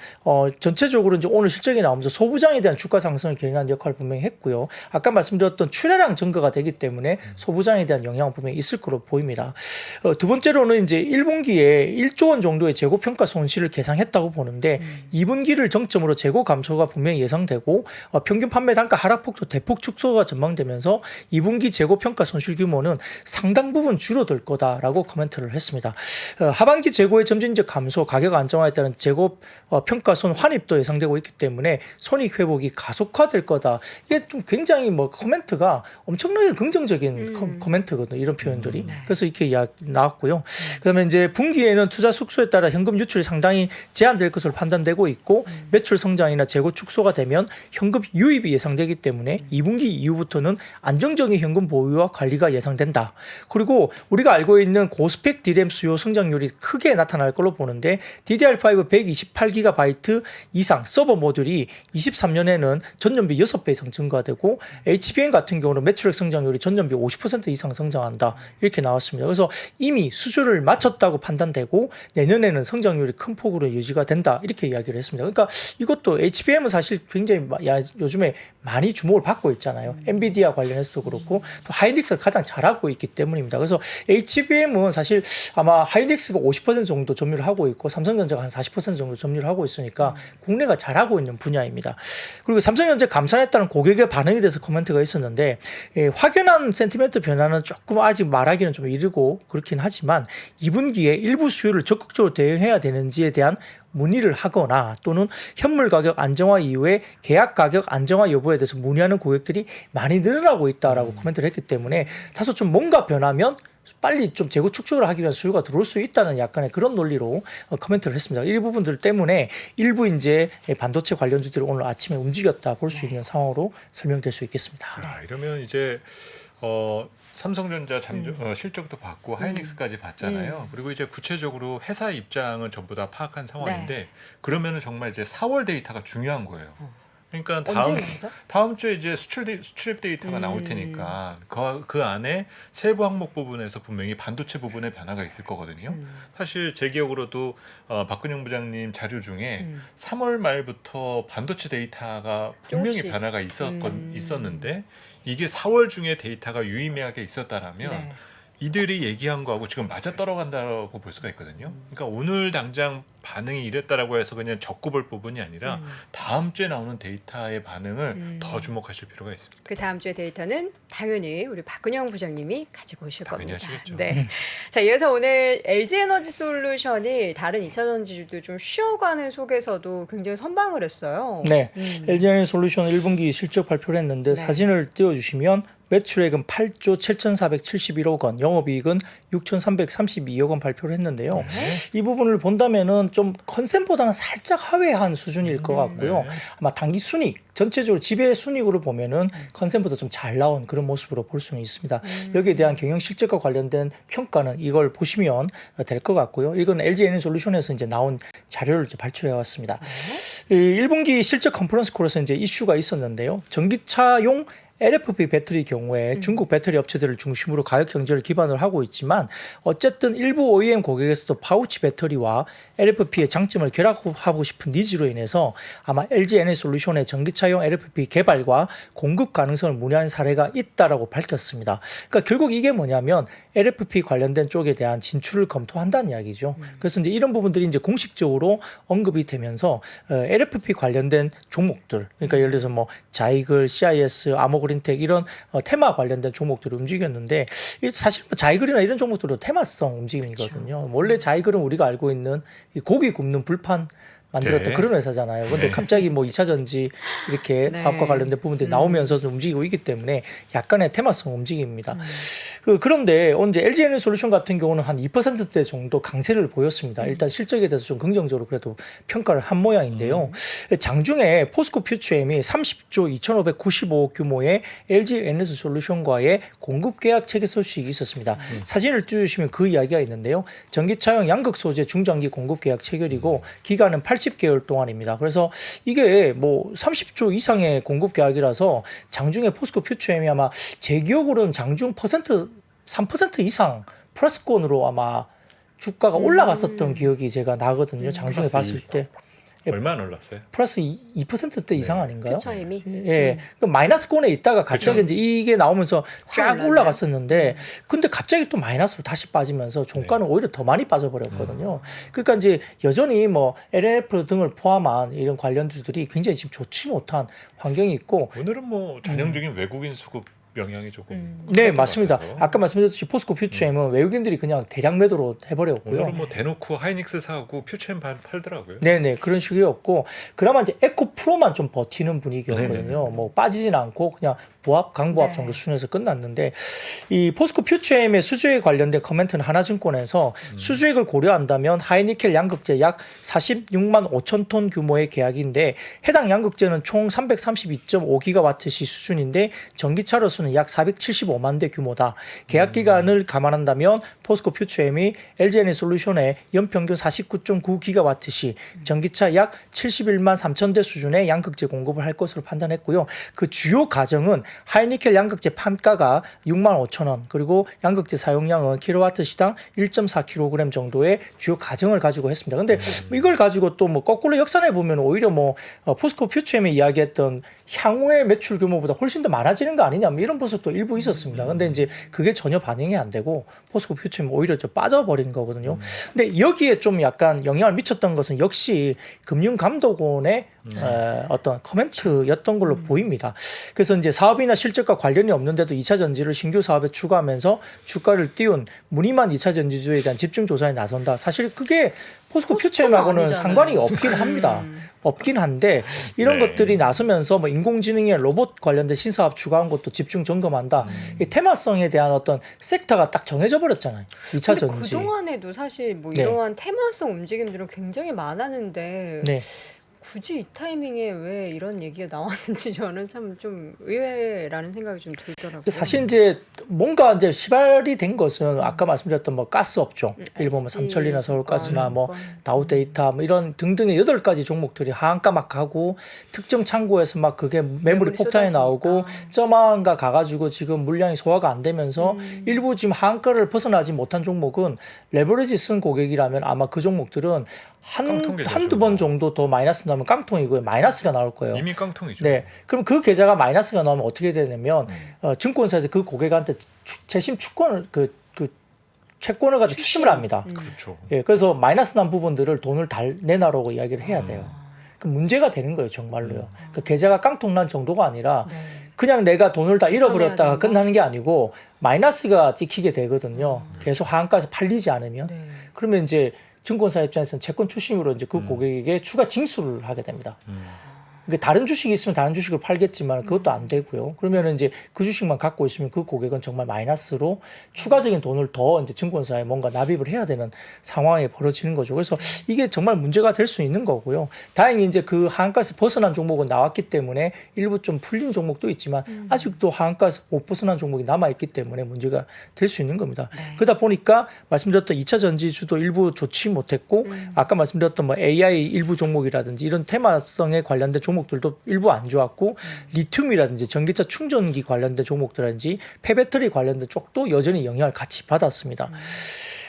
전체적으로 이제 오늘 실적이 나오면서 소부장에 대한 주가 상승을 견인하는 역할을 분명히 했고요. 아까 말씀드렸던 출하량 증가가 되기 때문에 소부장에 대한 영향은 분명히 있을 거로 보입니다. 두 번째로는 이제 1분기에 1조 원 정도의 재고 평가 손실을 계상했다고 보는데 2분기를 정점으로 재고 감소가 분명히 예상되고 평균 판매 단가 하락폭도 대폭 축소가 전망되면서 2분기 재고 평가 손실 규모는 상당 부분 줄어들 거다라고 코멘트를 했습니다. 하반기 재고의 점진적 감소, 가격 안정화에 따른 재고 평가손 환입도 예상되고 있기 때문에 손익 회복이 가속화될 거다. 이게 좀 굉장히 뭐 코멘트가 엄청나게 긍정적인 코멘트거든요. 이런 표현들이. 그래서 이렇게 나왔고요. 그다음에 이제 분기에는 투자 숙소에 따라 현금 유출이 상당히 제한될 것으로 판단되고 있고 매출 성장이나 재고 축소가 되면 현금 유입이 예상되기 때문에 2분기 이후부터는 안정적인 현금 보유와 관리가 예상된다. 그리고 우리가 알고 있는 고스펙 디램 수요 성장률이 크게 나타날 걸로 보는데 DDR5 128GB 이상 서버 모듈이 23년에는 전년비 6배 이상 증가되고 HBM 같은 경우는 매출액 성장률이 전년비 50% 이상 성장한다. 이렇게 나왔습니다. 그래서 이미 수주를 마쳤다고 판단되고 내년에는 성장률이 큰 폭으로 유지가 된다. 이렇게 이야기를 했습니다. 그러니까 이것도 HBM은 사실 굉장히 요즘에 많이 주목을 받고 있잖아요. 엔비디아 관련해서도 그렇고 또 하이닉스가 가장 잘하고 있기 때문입니다. 그래서 HBM은 사실 아마 하이닉스가 50% 정도 점유를 하고 있고 삼성전자가 한 40% 정도 점유를 하고 있으니까 국내가 잘하고 있는 분야입니다. 그리고 삼성전자 감산에 따른 고객의 반응에 대해서 코멘트가 있었는데 확연한 센티멘트 변화는 조금 아직 말하기는 좀 이르고 그렇긴 하지만 2분기에 일부 수요를 적극적으로 대응해야 되는지에 대한 문의를 하거나 또는 현물 가격 안정화 이후에 계약 가격 안정화 여부에 대해서 문의하는 고객들이 많이 늘어나고 있다라고 코멘트를 했기 때문에 다소 좀 뭔가 변하면 빨리 좀 재고 축소를 하기 위한 수요가 들어올 수 있다는 약간의 그런 논리로 코멘트를 했습니다. 이 부분들 때문에 일부 이제 반도체 관련주들이 오늘 아침에 움직였다 볼 수 있는 상황으로 설명될 수 있겠습니다. 이러면 이제 삼성전자 실적도 봤고 하이닉스까지 봤잖아요. 그리고 이제 구체적으로 회사 입장은 전부 다 파악한 상황인데 그러면은 정말 이제 4월 데이터가 중요한 거예요. 그러니까 언제 나오죠? 다음 주에 이제 수출입 데이터가 나올 테니까 그 안에 세부 항목 부분에서 분명히 반도체 부분에 변화가 있을 거거든요. 사실 제 기억으로도 박근영 부장님 자료 중에 3월 말부터 반도체 데이터가 분명히 조금씩. 변화가 있었는데 이게 4월 중에 데이터가 유의미하게 있었다라면 네. 이들이 얘기한 거하고 지금 맞아 떨어간다고 볼 수가 있거든요. 그러니까 오늘 당장 반응이 이랬다라고 해서 그냥 적고 볼 부분이 아니라 다음 주에 나오는 데이터의 반응을 더 주목하실 필요가 있습니다. 그 다음 주의 데이터는 당연히 우리 박근영 부장님이 가지고 오실 당연히 겁니다. 하시겠죠. 네. 자, 이어서 오늘 LG 에너지 솔루션이 다른 2차 전지주도 좀 쉬어가는 속에서도 굉장히 선방을 했어요. 네, LG 솔루션 1분기 실적 발표를 했는데 네. 사진을 띄워주시면 매출액은 8조 7,471억 원, 영업이익은 6,332억 원 발표를 했는데요. 이 부분을 본다면은 좀 컨센보다는 살짝 하회한 수준일 것 같고요. 네. 아마 단기 순이익, 전체적으로 지배 순이익으로 보면은 컨센보다 좀 잘 나온 그런 모습으로 볼 수는 있습니다. 여기에 대한 경영 실적과 관련된 평가는 이걸 보시면 될 것 같고요. 이건 LG 에너지 솔루션에서 이제 나온 자료를 이제 발표해 왔습니다. 1분기 실적 컨퍼런스 콜에서 이제 이슈가 있었는데요. 전기차용 LFP 배터리 경우에 중국 배터리 업체들을 중심으로 가격 경쟁을 기반으로 하고 있지만 어쨌든 일부 OEM 고객에서도 파우치 배터리와 LFP의 장점을 결합하고 싶은 니즈로 인해서 아마 LG 에너지 솔루션의 전기차용 LFP 개발과 공급 가능성을 문의하는 사례가 있다라고 밝혔습니다. 그러니까 결국 이게 뭐냐면 LFP 관련된 쪽에 대한 진출을 검토한다는 이야기죠. 그래서 이제 이런 부분들이 이제 공식적으로 언급이 되면서 LFP 관련된 종목들, 그러니까 예를 들어서 뭐 자이글, CIS, 아모그린텍 이런 테마 관련된 종목들이 움직였는데 사실 뭐 자이글이나 이런 종목들도 테마성 움직임이거든요. 그렇죠. 원래 자이글은 우리가 알고 있는 이 고기 굽는 불판 만들었던 네. 그런 회사잖아요. 그런데 갑자기 뭐 2차 전지 이렇게 네. 사업과 관련된 부분들이 나오면서 좀 움직이고 있기 때문에 약간의 테마성 움직임입니다. 그런데 이제 LG 에너지 솔루션 같은 경우는 한 2%대 정도 강세를 보였습니다. 일단 실적에 대해서 좀 긍정적으로 그래도 평가를 한 모양인데요. 장중에 포스코 퓨처엠이 30조 2,595억 규모의 LG 에너지 솔루션과의 공급 계약 체결 소식이 있었습니다. 사진을 띄워주시면 그 이야기가 있는데요. 전기차용 양극 소재 중장기 공급 계약 체결이고 기간은 80개월 동안입니다. 그래서 이게 뭐 30조 이상의 공급 계약이라서 장중에 포스코 퓨처엠이 아마 제 기억으로는 장중 3% 이상 플러스권으로 아마 주가가 올라갔었던 기억이 제가 나거든요. 장중에 플러스 봤을 때. 얼마나 올랐어요? 플러스 2%대 이상 아닌가요? 퓨처엠이? 예. 그 마이너스권에 있다가 갑자기 그쵸. 이제 이게 나오면서 쫙 올랐나요? 올라갔었는데 근데 갑자기 또 마이너스로 다시 빠지면서 종가는 오히려 더 많이 빠져버렸거든요. 그러니까 이제 여전히 뭐 LNF 등을 포함한 이런 관련주들이 굉장히 지금 좋지 못한 환경이 있고 오늘은 뭐 전형적인 외국인 수급 영향이 조금 네, 컸던 것 맞습니다. 같아서. 아까 말씀드렸듯이 포스코 퓨처엠은 외국인들이 그냥 대량 매도로 해버렸고요. 오늘은 뭐 대놓고 하이닉스 사고 퓨처엠 팔더라고요. 네네 그런 식이었고 그나마 이제 에코 프로만 좀 버티는 분위기였거든요. 네네네. 뭐 빠지진 않고 그냥 보합 강보합 네. 정도 수준에서 끝났는데 이 포스코 퓨처엠의 수주에 관련된 커멘트는 하나증권에서 수주액을 고려한다면 하이니켈 양극재 약 46만 5천 톤 규모의 계약인데 해당 양극재는 총 332.5기가와트시 수준인데 전기차로서는 약 475만 대 규모다. 계약 기간을 감안한다면 포스코 퓨처엠이 LG 에너지 솔루션의 연평균 49.9기가와트시 전기차 약 71만 3천 대 수준의 양극재 공급을 할 것으로 판단했고요. 그 주요 가정은 하이니켈 양극재 판가가 6만 5천 원 그리고 양극재 사용량은 킬로와트 시당 1.4kg 정도의 주요 가정을 가지고 했습니다. 근데 이걸 가지고 또 뭐 거꾸로 역산해 보면 오히려 뭐 포스코 퓨처엠이 이야기했던 향후의 매출 규모보다 훨씬 더 많아지는 거 아니냐 뭐 이런 분석도 일부 있었습니다. 근데 이제 그게 전혀 반영이 안 되고 포스코 퓨처엠이 오히려 좀 빠져버린 거거든요. 근데 여기에 좀 약간 영향을 미쳤던 것은 역시 금융감독원의 어떤 커멘트였던 걸로 보입니다. 그래서 이제 사업이나 실적과 관련이 없는데도 2차 전지를 신규 사업에 추가하면서 주가를 띄운 무늬만 2차 전지주에 대한 집중 조사에 나선다. 사실 그게 포스코 퓨처엠하고는 아니잖아요. 상관이 없긴 합니다. 없긴 한데 이런 네. 것들이 나서면서 뭐 인공지능이나 로봇 관련된 신사업 추가한 것도 집중 점검한다. 이 테마성에 대한 어떤 섹터가 딱 정해져 버렸잖아요. 2차 근데 전지. 그동안에도 사실 뭐 네. 이러한 테마성 움직임들은 굉장히 많았는데 네. 굳이 이 타이밍에 왜 이런 얘기가 나왔는지 저는 참 좀 의외라는 생각이 좀 들더라고요. 사실 이제 뭔가 이제 시발이 된 것은 아까 말씀드렸던 뭐 가스 업종, 일본 뭐 ST 삼천리나 서울가스나 뭐 증권. 다우데이터 뭐 이런 등등의 8가지 종목들이 하한가 막 가고 특정 창고에서 막 그게 매물이 매물이 폭탄이 쏟아지니까. 나오고 저만가 가가지고 지금 물량이 소화가 안 되면서 일부 지금 하한가를 벗어나지 못한 종목은 레버리지 쓴 고객이라면 아마 그 종목들은 깡통계좌죠. 한두 번 정도 더 마이너스 나오면 깡통이고요. 마이너스가 나올 거예요. 이미 깡통이죠. 네. 그럼 그 계좌가 마이너스가 나오면 어떻게 되냐면 증권사에서 그 고객한테 재심 추권을 그 채권을 가지고 추심을 합니다. 그렇죠. 예. 그래서 마이너스 난 부분들을 돈을 내놔라고 이야기를 해야 돼요. 그 문제가 되는 거예요, 정말로요. 그 계좌가 깡통 난 정도가 아니라 네. 그냥 내가 돈을 다 잃어버렸다가 되는 거? 끝나는 게 아니고 마이너스가 찍히게 되거든요. 계속 하한가에서 팔리지 않으면. 네. 그러면 이제 증권사 입장에서는 채권 추심으로 이제 그 고객에게 추가 징수를 하게 됩니다. 그러니까 다른 주식이 있으면 다른 주식을 팔겠지만 그것도 안 되고요. 그러면 이제 그 주식만 갖고 있으면 그 고객은 정말 마이너스로 추가적인 돈을 더 이제 증권사에 뭔가 납입을 해야 되는 상황이 벌어지는 거죠. 그래서 이게 정말 문제가 될 수 있는 거고요. 다행히 이제 그 하한가에서 벗어난 종목은 나왔기 때문에 일부 좀 풀린 종목도 있지만 아직도 하한가에서 못 벗어난 종목이 남아있기 때문에 문제가 될 수 있는 겁니다. 그러다 보니까 말씀드렸던 2차 전지주도 일부 좋지 못했고 아까 말씀드렸던 뭐 AI 일부 종목이라든지 이런 테마성에 관련된 종목들도 일부 안 좋았고 리튬이라든지 전기차 충전기 관련된 종목들이라든지 폐배터리 관련된 쪽도 여전히 영향을 같이 받았습니다.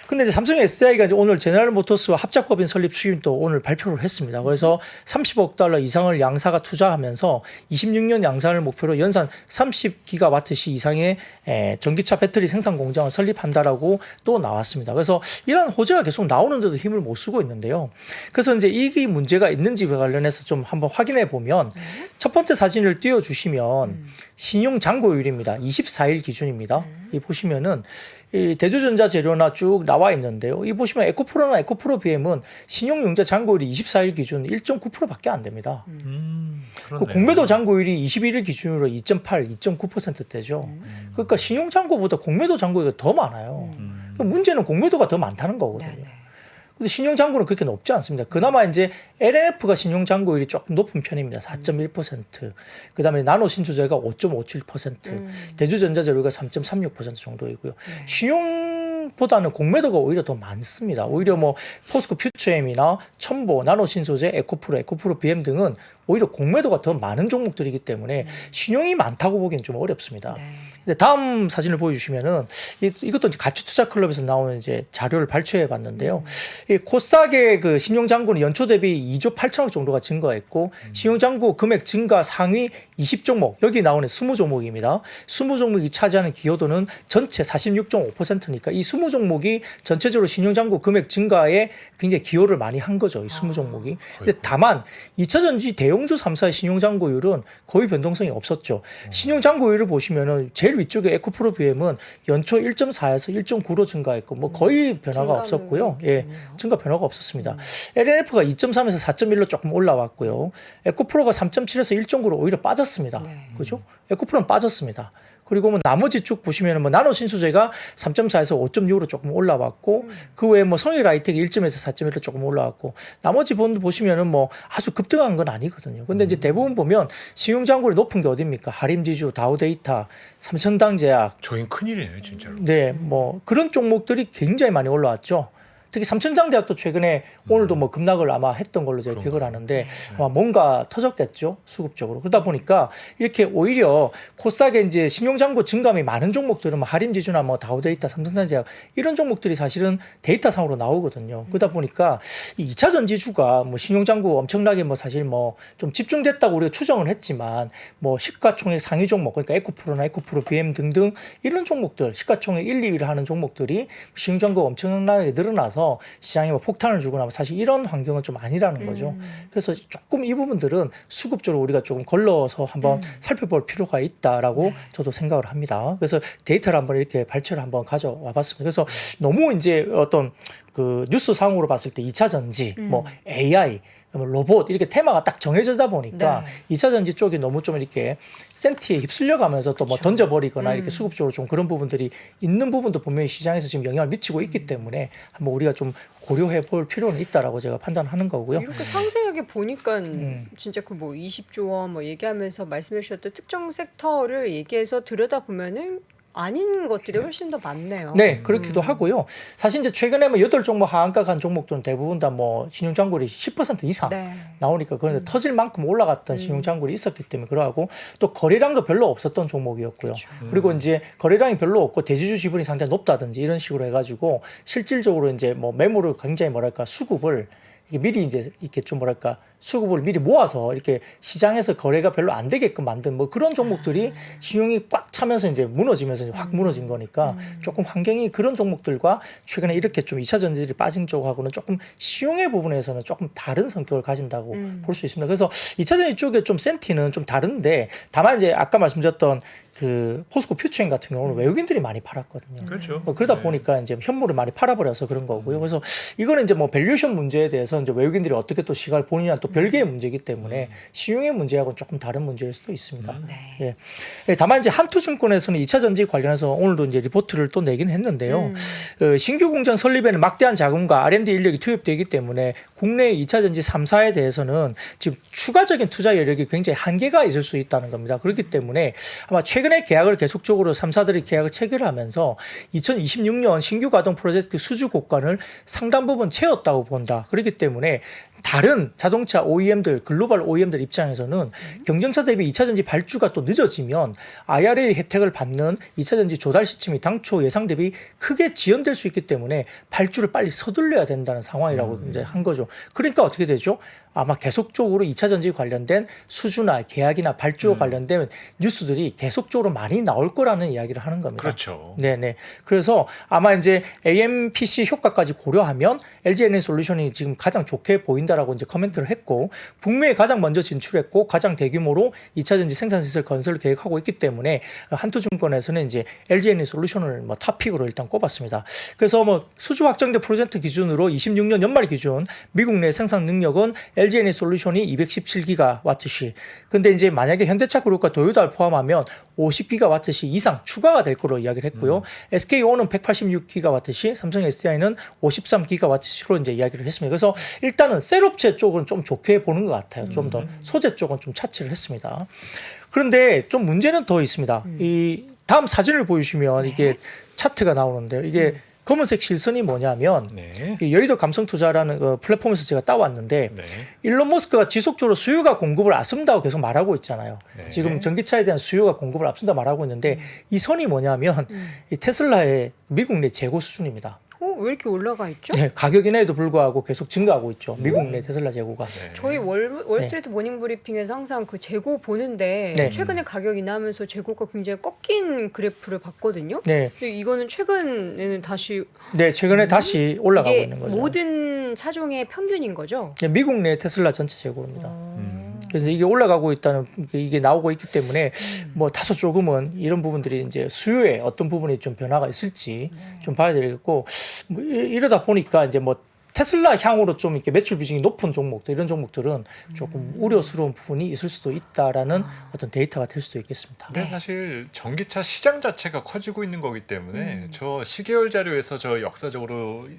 근데 이제 삼성 SDI가 이제 오늘 제너럴 모터스와 합작법인 설립 추진도 오늘 발표를 했습니다. 그래서 30억 달러 이상을 양사가 투자하면서 26년 양산을 목표로 연산 30기가와트시 이상의 전기차 배터리 생산 공장을 설립한다라고 또 나왔습니다. 그래서 이런 호재가 계속 나오는데도 힘을 못 쓰고 있는데요. 그래서 이제 이게 문제가 있는지 관련해서 좀 한번 확인해 보면 첫 번째 사진을 띄워주시면 신용 잔고율입니다. 24일 기준입니다. 이 보시면은 이 대두전자 재료나 쭉 나와 있는데요. 이 보시면 에코프로나 에코프로 BM은 신용융자 잔고율이 24일 기준 1.9%밖에 안 됩니다. 그 공매도 잔고율이 21일 기준으로 2.8, 2.9%대죠. 그러니까 신용 잔고보다 공매도 잔고율이 더 많아요. 그러니까 문제는 공매도가 더 많다는 거거든요. 네, 네. 근데 신용잔고는 그렇게 높지 않습니다. 그나마 이제 LNF가 신용잔고율이 조금 높은 편입니다. 4.1%. 그 다음에 나노신소재가 5.57%. 대두전자재료가 3.36% 정도이고요. 신용보다는 공매도가 오히려 더 많습니다. 오히려 뭐 포스코 퓨처엠이나 첨보, 나노신소재, 에코프로 BM 등은 오히려 공매도가 더 많은 종목들이기 때문에 신용이 많다고 보기엔 좀 어렵습니다. 네. 근데 다음 사진을 보여주시면은 이것도 이제 가치투자클럽에서 나오는 이제 자료를 발췌해 봤는데요. 이 코스닥의 그 신용잔고는 연초 대비 2조 8천억 정도가 증가했고 신용잔고 금액 증가 상위 20종목 여기 나오는 20종목입니다. 20종목이 차지하는 기여도는 전체 46.5%니까 이 20종목이 전체적으로 신용잔고 금액 증가에 굉장히 기여를 많이 한 거죠. 이 20종목이. 근데 다만 2차전지 대형주 3사의 신용잔고율은 거의 변동성이 없었죠. 신용잔고율을 보시면은 제일 위쪽에 에코프로 BM은 연초 1.4에서 1.9로 증가했고 뭐 거의 변화가 없었고요. 예, 증가 변화가 없었습니다. LNF가 2.3에서 4.1로 조금 올라왔고요. 에코프로가 3.7에서 1.9로 오히려 빠졌습니다. 네. 그죠? 에코프로는 빠졌습니다. 그리고 뭐 나머지 쭉 보시면 뭐 나노신소재가 3.4에서 5.6으로 조금 올라왔고 그 외에 뭐 성일아이텍이 1.에서 4.1로 조금 올라왔고 나머지 본드 보시면은 뭐 아주 급등한 건 아니거든요. 근데 이제 대부분 보면 신용잔고율이 높은 게 어딥니까? 하림지주, 다우데이터, 삼천당제약. 저희 큰일이네요, 진짜로. 네, 뭐 그런 종목들이 굉장히 많이 올라왔죠. 특히 삼천장대학도 최근에 오늘도 뭐 급락을 아마 했던 걸로 제가 기억을 하는데 아마 뭔가 터졌겠죠, 수급적으로. 그러다 보니까 이렇게 오히려 코스닥에 이제 신용잔고 증감이 많은 종목들은 뭐 하림지주나 뭐 다우데이터, 삼성전자 이런 종목들이 사실은 데이터상으로 나오거든요. 그러다 보니까 이 2차 전지주가 뭐 신용잔고 엄청나게 뭐 사실 뭐 좀 집중됐다고 우리가 추정을 했지만 뭐 시가총액 상위 종목 그러니까 에코프로나 에코프로 BM 등등 이런 종목들 시가총액 1, 2위를 하는 종목들이 신용잔고가 엄청나게 늘어나서 시장에 뭐 폭탄을 주거나 뭐 사실 이런 환경은 좀 아니라는 거죠. 그래서 조금 이 부분들은 수급적으로 우리가 조금 걸러서 한번 살펴볼 필요가 있다라고 저도 생각을 합니다. 그래서 데이터를 한번 이렇게 발췌를 한번 가져와 봤습니다. 그래서 너무 이제 어떤 그 뉴스 상으로 봤을 때 2차 전지, 뭐 AI 그다음에 로봇 이렇게 테마가 딱 정해지다 보니까 네. 2차 전지 쪽이 너무 좀 이렇게 센티에 휩쓸려 가면서 또 뭐 그렇죠. 던져버리거나 이렇게 수급적으로 좀 그런 부분들이 있는 부분도 분명히 시장에서 지금 영향을 미치고 있기 때문에 한번 우리가 좀 고려해 볼 필요는 있다라고 제가 판단하는 거고요. 이렇게 상세하게 보니까 진짜 그 뭐 20조 원 뭐 얘기하면서 말씀해 주셨던 특정 섹터를 얘기해서 들여다 보면은 아닌 것들이 훨씬 더 많네요. 네, 그렇기도 하고요. 사실 이제 최근에 뭐 8종목 하한가 간 종목들은 대부분 다 뭐 신용장굴이 10% 이상 네. 나오니까 그런데 터질 만큼 올라갔던 신용장굴이 있었기 때문에 그러하고 또 거래량도 별로 없었던 종목이었고요. 그리고 이제 거래량이 별로 없고 대주주 지분이 상당히 높다든지 이런 식으로 해가지고 실질적으로 이제 뭐 매물을 굉장히 뭐랄까 수급을 이게 미리 이제 이렇게 좀 뭐랄까 수급을 미리 모아서 이렇게 시장에서 거래가 별로 안 되게끔 만든 뭐 그런 종목들이 신용이 꽉 차면서 이제 무너지면서 이제 확 무너진 거니까 조금 환경이 그런 종목들과 최근에 이렇게 좀 2차 전지들이 빠진 쪽하고는 조금 신용의 부분에서는 조금 다른 성격을 가진다고 볼 수 있습니다. 그래서 2차 전지 쪽에 좀 센티는 좀 다른데 다만 이제 아까 말씀드렸던 그 포스코 퓨처인 같은 경우는 외국인들이 많이 팔았거든요. 그렇죠. 뭐 그러다 네. 보니까 이제 현물을 많이 팔아버려서 그런 거고요. 그래서 이거는 이제 뭐 밸류에이션 문제에 대해서 이제 외국인들이 어떻게 또 시각을 보느냐 또 별개의 문제이기 때문에 신용의 문제하고는 조금 다른 문제일 수도 있습니다. 네. 예. 예, 다만 이제 한투증권에서는 2차 전지 관련해서 오늘도 이제 리포트를 또 내긴 했는데요. 신규 공장 설립에는 막대한 자금과 R&D 인력이 투입되기 때문에 국내 2차 전지 3사에 대해서는 지금 추가적인 투자 여력이 굉장히 한계가 있을 수 있다는 겁니다. 그렇기 때문에 아마 최근에 계약을 계속적으로 3사들이 계약을 체결하면서 2026년 신규 가동 프로젝트 수주 곡간을 상당 부분 채웠다고 본다. 그렇기 때문에 다른 자동차 OEM들, 글로벌 OEM들 입장에서는 경쟁사 대비 2차 전지 발주가 또 늦어지면 IRA 혜택을 받는 2차 전지 조달 시점이 당초 예상 대비 크게 지연될 수 있기 때문에 발주를 빨리 서둘러야 된다는 상황이라고 이제 한 거죠. 그러니까 어떻게 되죠? 아마 계속적으로 2차 전지 관련된 수주나 계약이나 발주와 관련된 뉴스들이 계속적으로 많이 나올 거라는 이야기를 하는 겁니다. 그렇죠. 네네. 그래서 아마 이제 AMPC 효과까지 고려하면 LG 에너지솔루션이 지금 가장 좋게 보인다라고 이제 코멘트를 했고 북미에 가장 먼저 진출했고 가장 대규모로 2차 전지 생산시설 건설을 계획하고 있기 때문에 한투증권에서는 이제 LG 에너지솔루션을 뭐 탑픽으로 일단 꼽았습니다. 그래서 뭐 수주 확정된 프로젝트 기준으로 26년 연말 기준 미국 내 생산 능력은 LG 에너지솔루션이 217기가와트시. 근데 이제 만약에 현대차 그룹과 도요타를 포함하면 50기가와트시 이상 추가가 될 거로 이야기를 했고요. SK온은 186기가와트시, 삼성 SDI는 53기가와트시로 이제 이야기를 했습니다. 그래서 일단은 셀업체 쪽은 좀 좋게 보는 것 같아요. 좀 더 소재 쪽은 좀 차치를 했습니다. 그런데 좀 문제는 더 있습니다. 이 다음 사진을 보여주시면 이게 차트가 나오는데요. 이게 검은색 실선이 뭐냐면 네. 이 여의도 감성투자라는 그 플랫폼에서 제가 따왔는데 네. 일론 머스크가 지속적으로 수요가 공급을 앞선다고 계속 말하고 있잖아요. 네. 지금 전기차에 대한 수요가 공급을 앞선다 말하고 있는데 이 선이 뭐냐면 이 테슬라의 미국 내 재고 수준입니다. 왜 이렇게 올라가 있죠? 네, 가격 인하에도 불구하고 계속 증가하고 있죠. 미국 내 테슬라 재고가. 네. 저희 월스트리트 모닝 브리핑에서 항상 그 재고 보는데 네. 최근에 가격 인하하면서 재고가 굉장히 꺾인 그래프를 봤거든요. 네, 근데 이거는 최근에는 다시 네 최근에 다시 올라가고 이게 있는 거죠. 모든 차종의 평균인 거죠. 네, 미국 내 테슬라 전체 재고입니다. 어. 그래서 이게 올라가고 있다는 이게 나오고 있기 때문에 뭐 다소 조금은 이런 부분들이 이제 수요에 어떤 부분이 좀 변화가 있을지 좀 봐야 되겠고 뭐 이러다 보니까 이제 뭐 테슬라 향으로 좀 이렇게 매출 비중이 높은 종목들 이런 종목들은 조금 우려스러운 부분이 있을 수도 있다라는 어떤 데이터가 될 수도 있겠습니다. 근데 사실 전기차 시장 자체가 커지고 있는 거기 때문에 저 시계열 자료에서 저 역사적으로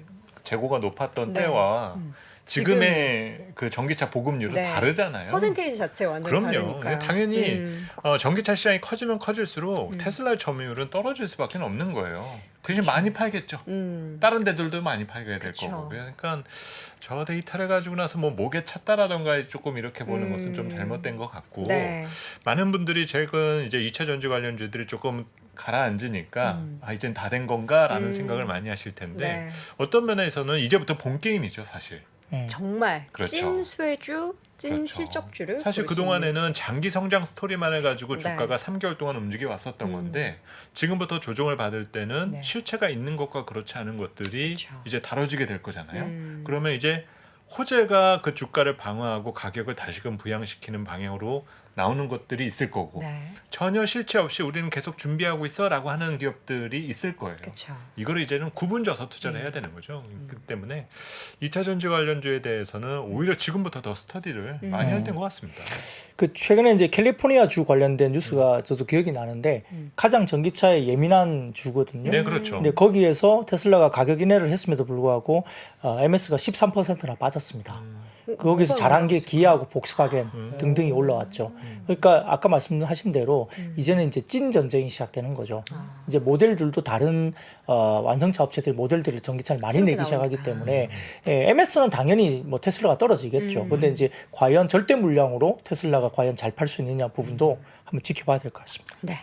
재고가 높았던 네. 때와 지금의 그 전기차 보급률은 네. 다르잖아요. 퍼센테이지 자체가 완전 그럼요. 다르니까. 당연히 전기차 시장이 커지면 커질수록 테슬라의 점유율은 떨어질 수밖에 없는 거예요. 대신 많이 팔겠죠. 다른 데들도 많이 팔게 될 그쵸. 거고. 그러니까 저 데이터를 가지고 나서 뭐 목에 찼다라던가 조금 이렇게 보는 것은 좀 잘못된 것 같고 네. 많은 분들이 최근 이제 2차 전지 관련주들이 조금 가라앉으니까 아 이젠 다 된 건가라는 생각을 많이 하실 텐데 네. 어떤 면에서는 이제부터 본 게임이죠 사실. 정말 그렇죠. 찐 수혜주, 찐 그렇죠. 실적주를 사실 볼 수 있는. 그동안에는 장기 성장 스토리만 해가지고 네. 주가가 3개월 동안 움직여 왔었던 건데 지금부터 조정을 받을 때는 네. 실체가 있는 것과 그렇지 않은 것들이 그렇죠. 이제 다뤄지게 될 거잖아요. 음. 그러면 이제 호재가 그 주가를 방어하고 가격을 다시금 부양시키는 방향으로 나오는 것들이 있을 거고 네. 전혀 실체 없이 우리는 계속 준비하고 있어라고 하는 기업들이 있을 거예요. 그렇죠. 이거를 이제는 구분져서 투자를 해야 되는 거죠. 그렇기 때문에 2차 전지 관련주에 대해서는 오히려 지금부터 더 스터디를 많이 해야 될 것 같습니다. 그 최근에 이제 캘리포니아 주 관련된 뉴스가 저도 기억이 나는데 가장 전기차에 예민한 주거든요. 네, 그렇죠. 근데 거기에서 테슬라가 가격 인하를 했음에도 불구하고 MS가 13%나 빠졌습니다. 거기서 잘한 게 기아하고 복스바겐 등등이 올라왔죠. 그러니까 아까 말씀하신 대로 이제는 이제 찐 전쟁이 시작되는 거죠. 이제 모델들도 다른 완성차 업체들 모델들을 전기차를 많이 새롭게 내기 시작하기 나오니까. 때문에 MS는 당연히 뭐 테슬라가 떨어지겠죠. 근데 이제 과연 절대 물량으로 테슬라가 과연 잘 팔 수 있느냐 부분도 한번 지켜봐야 될 것 같습니다. 네.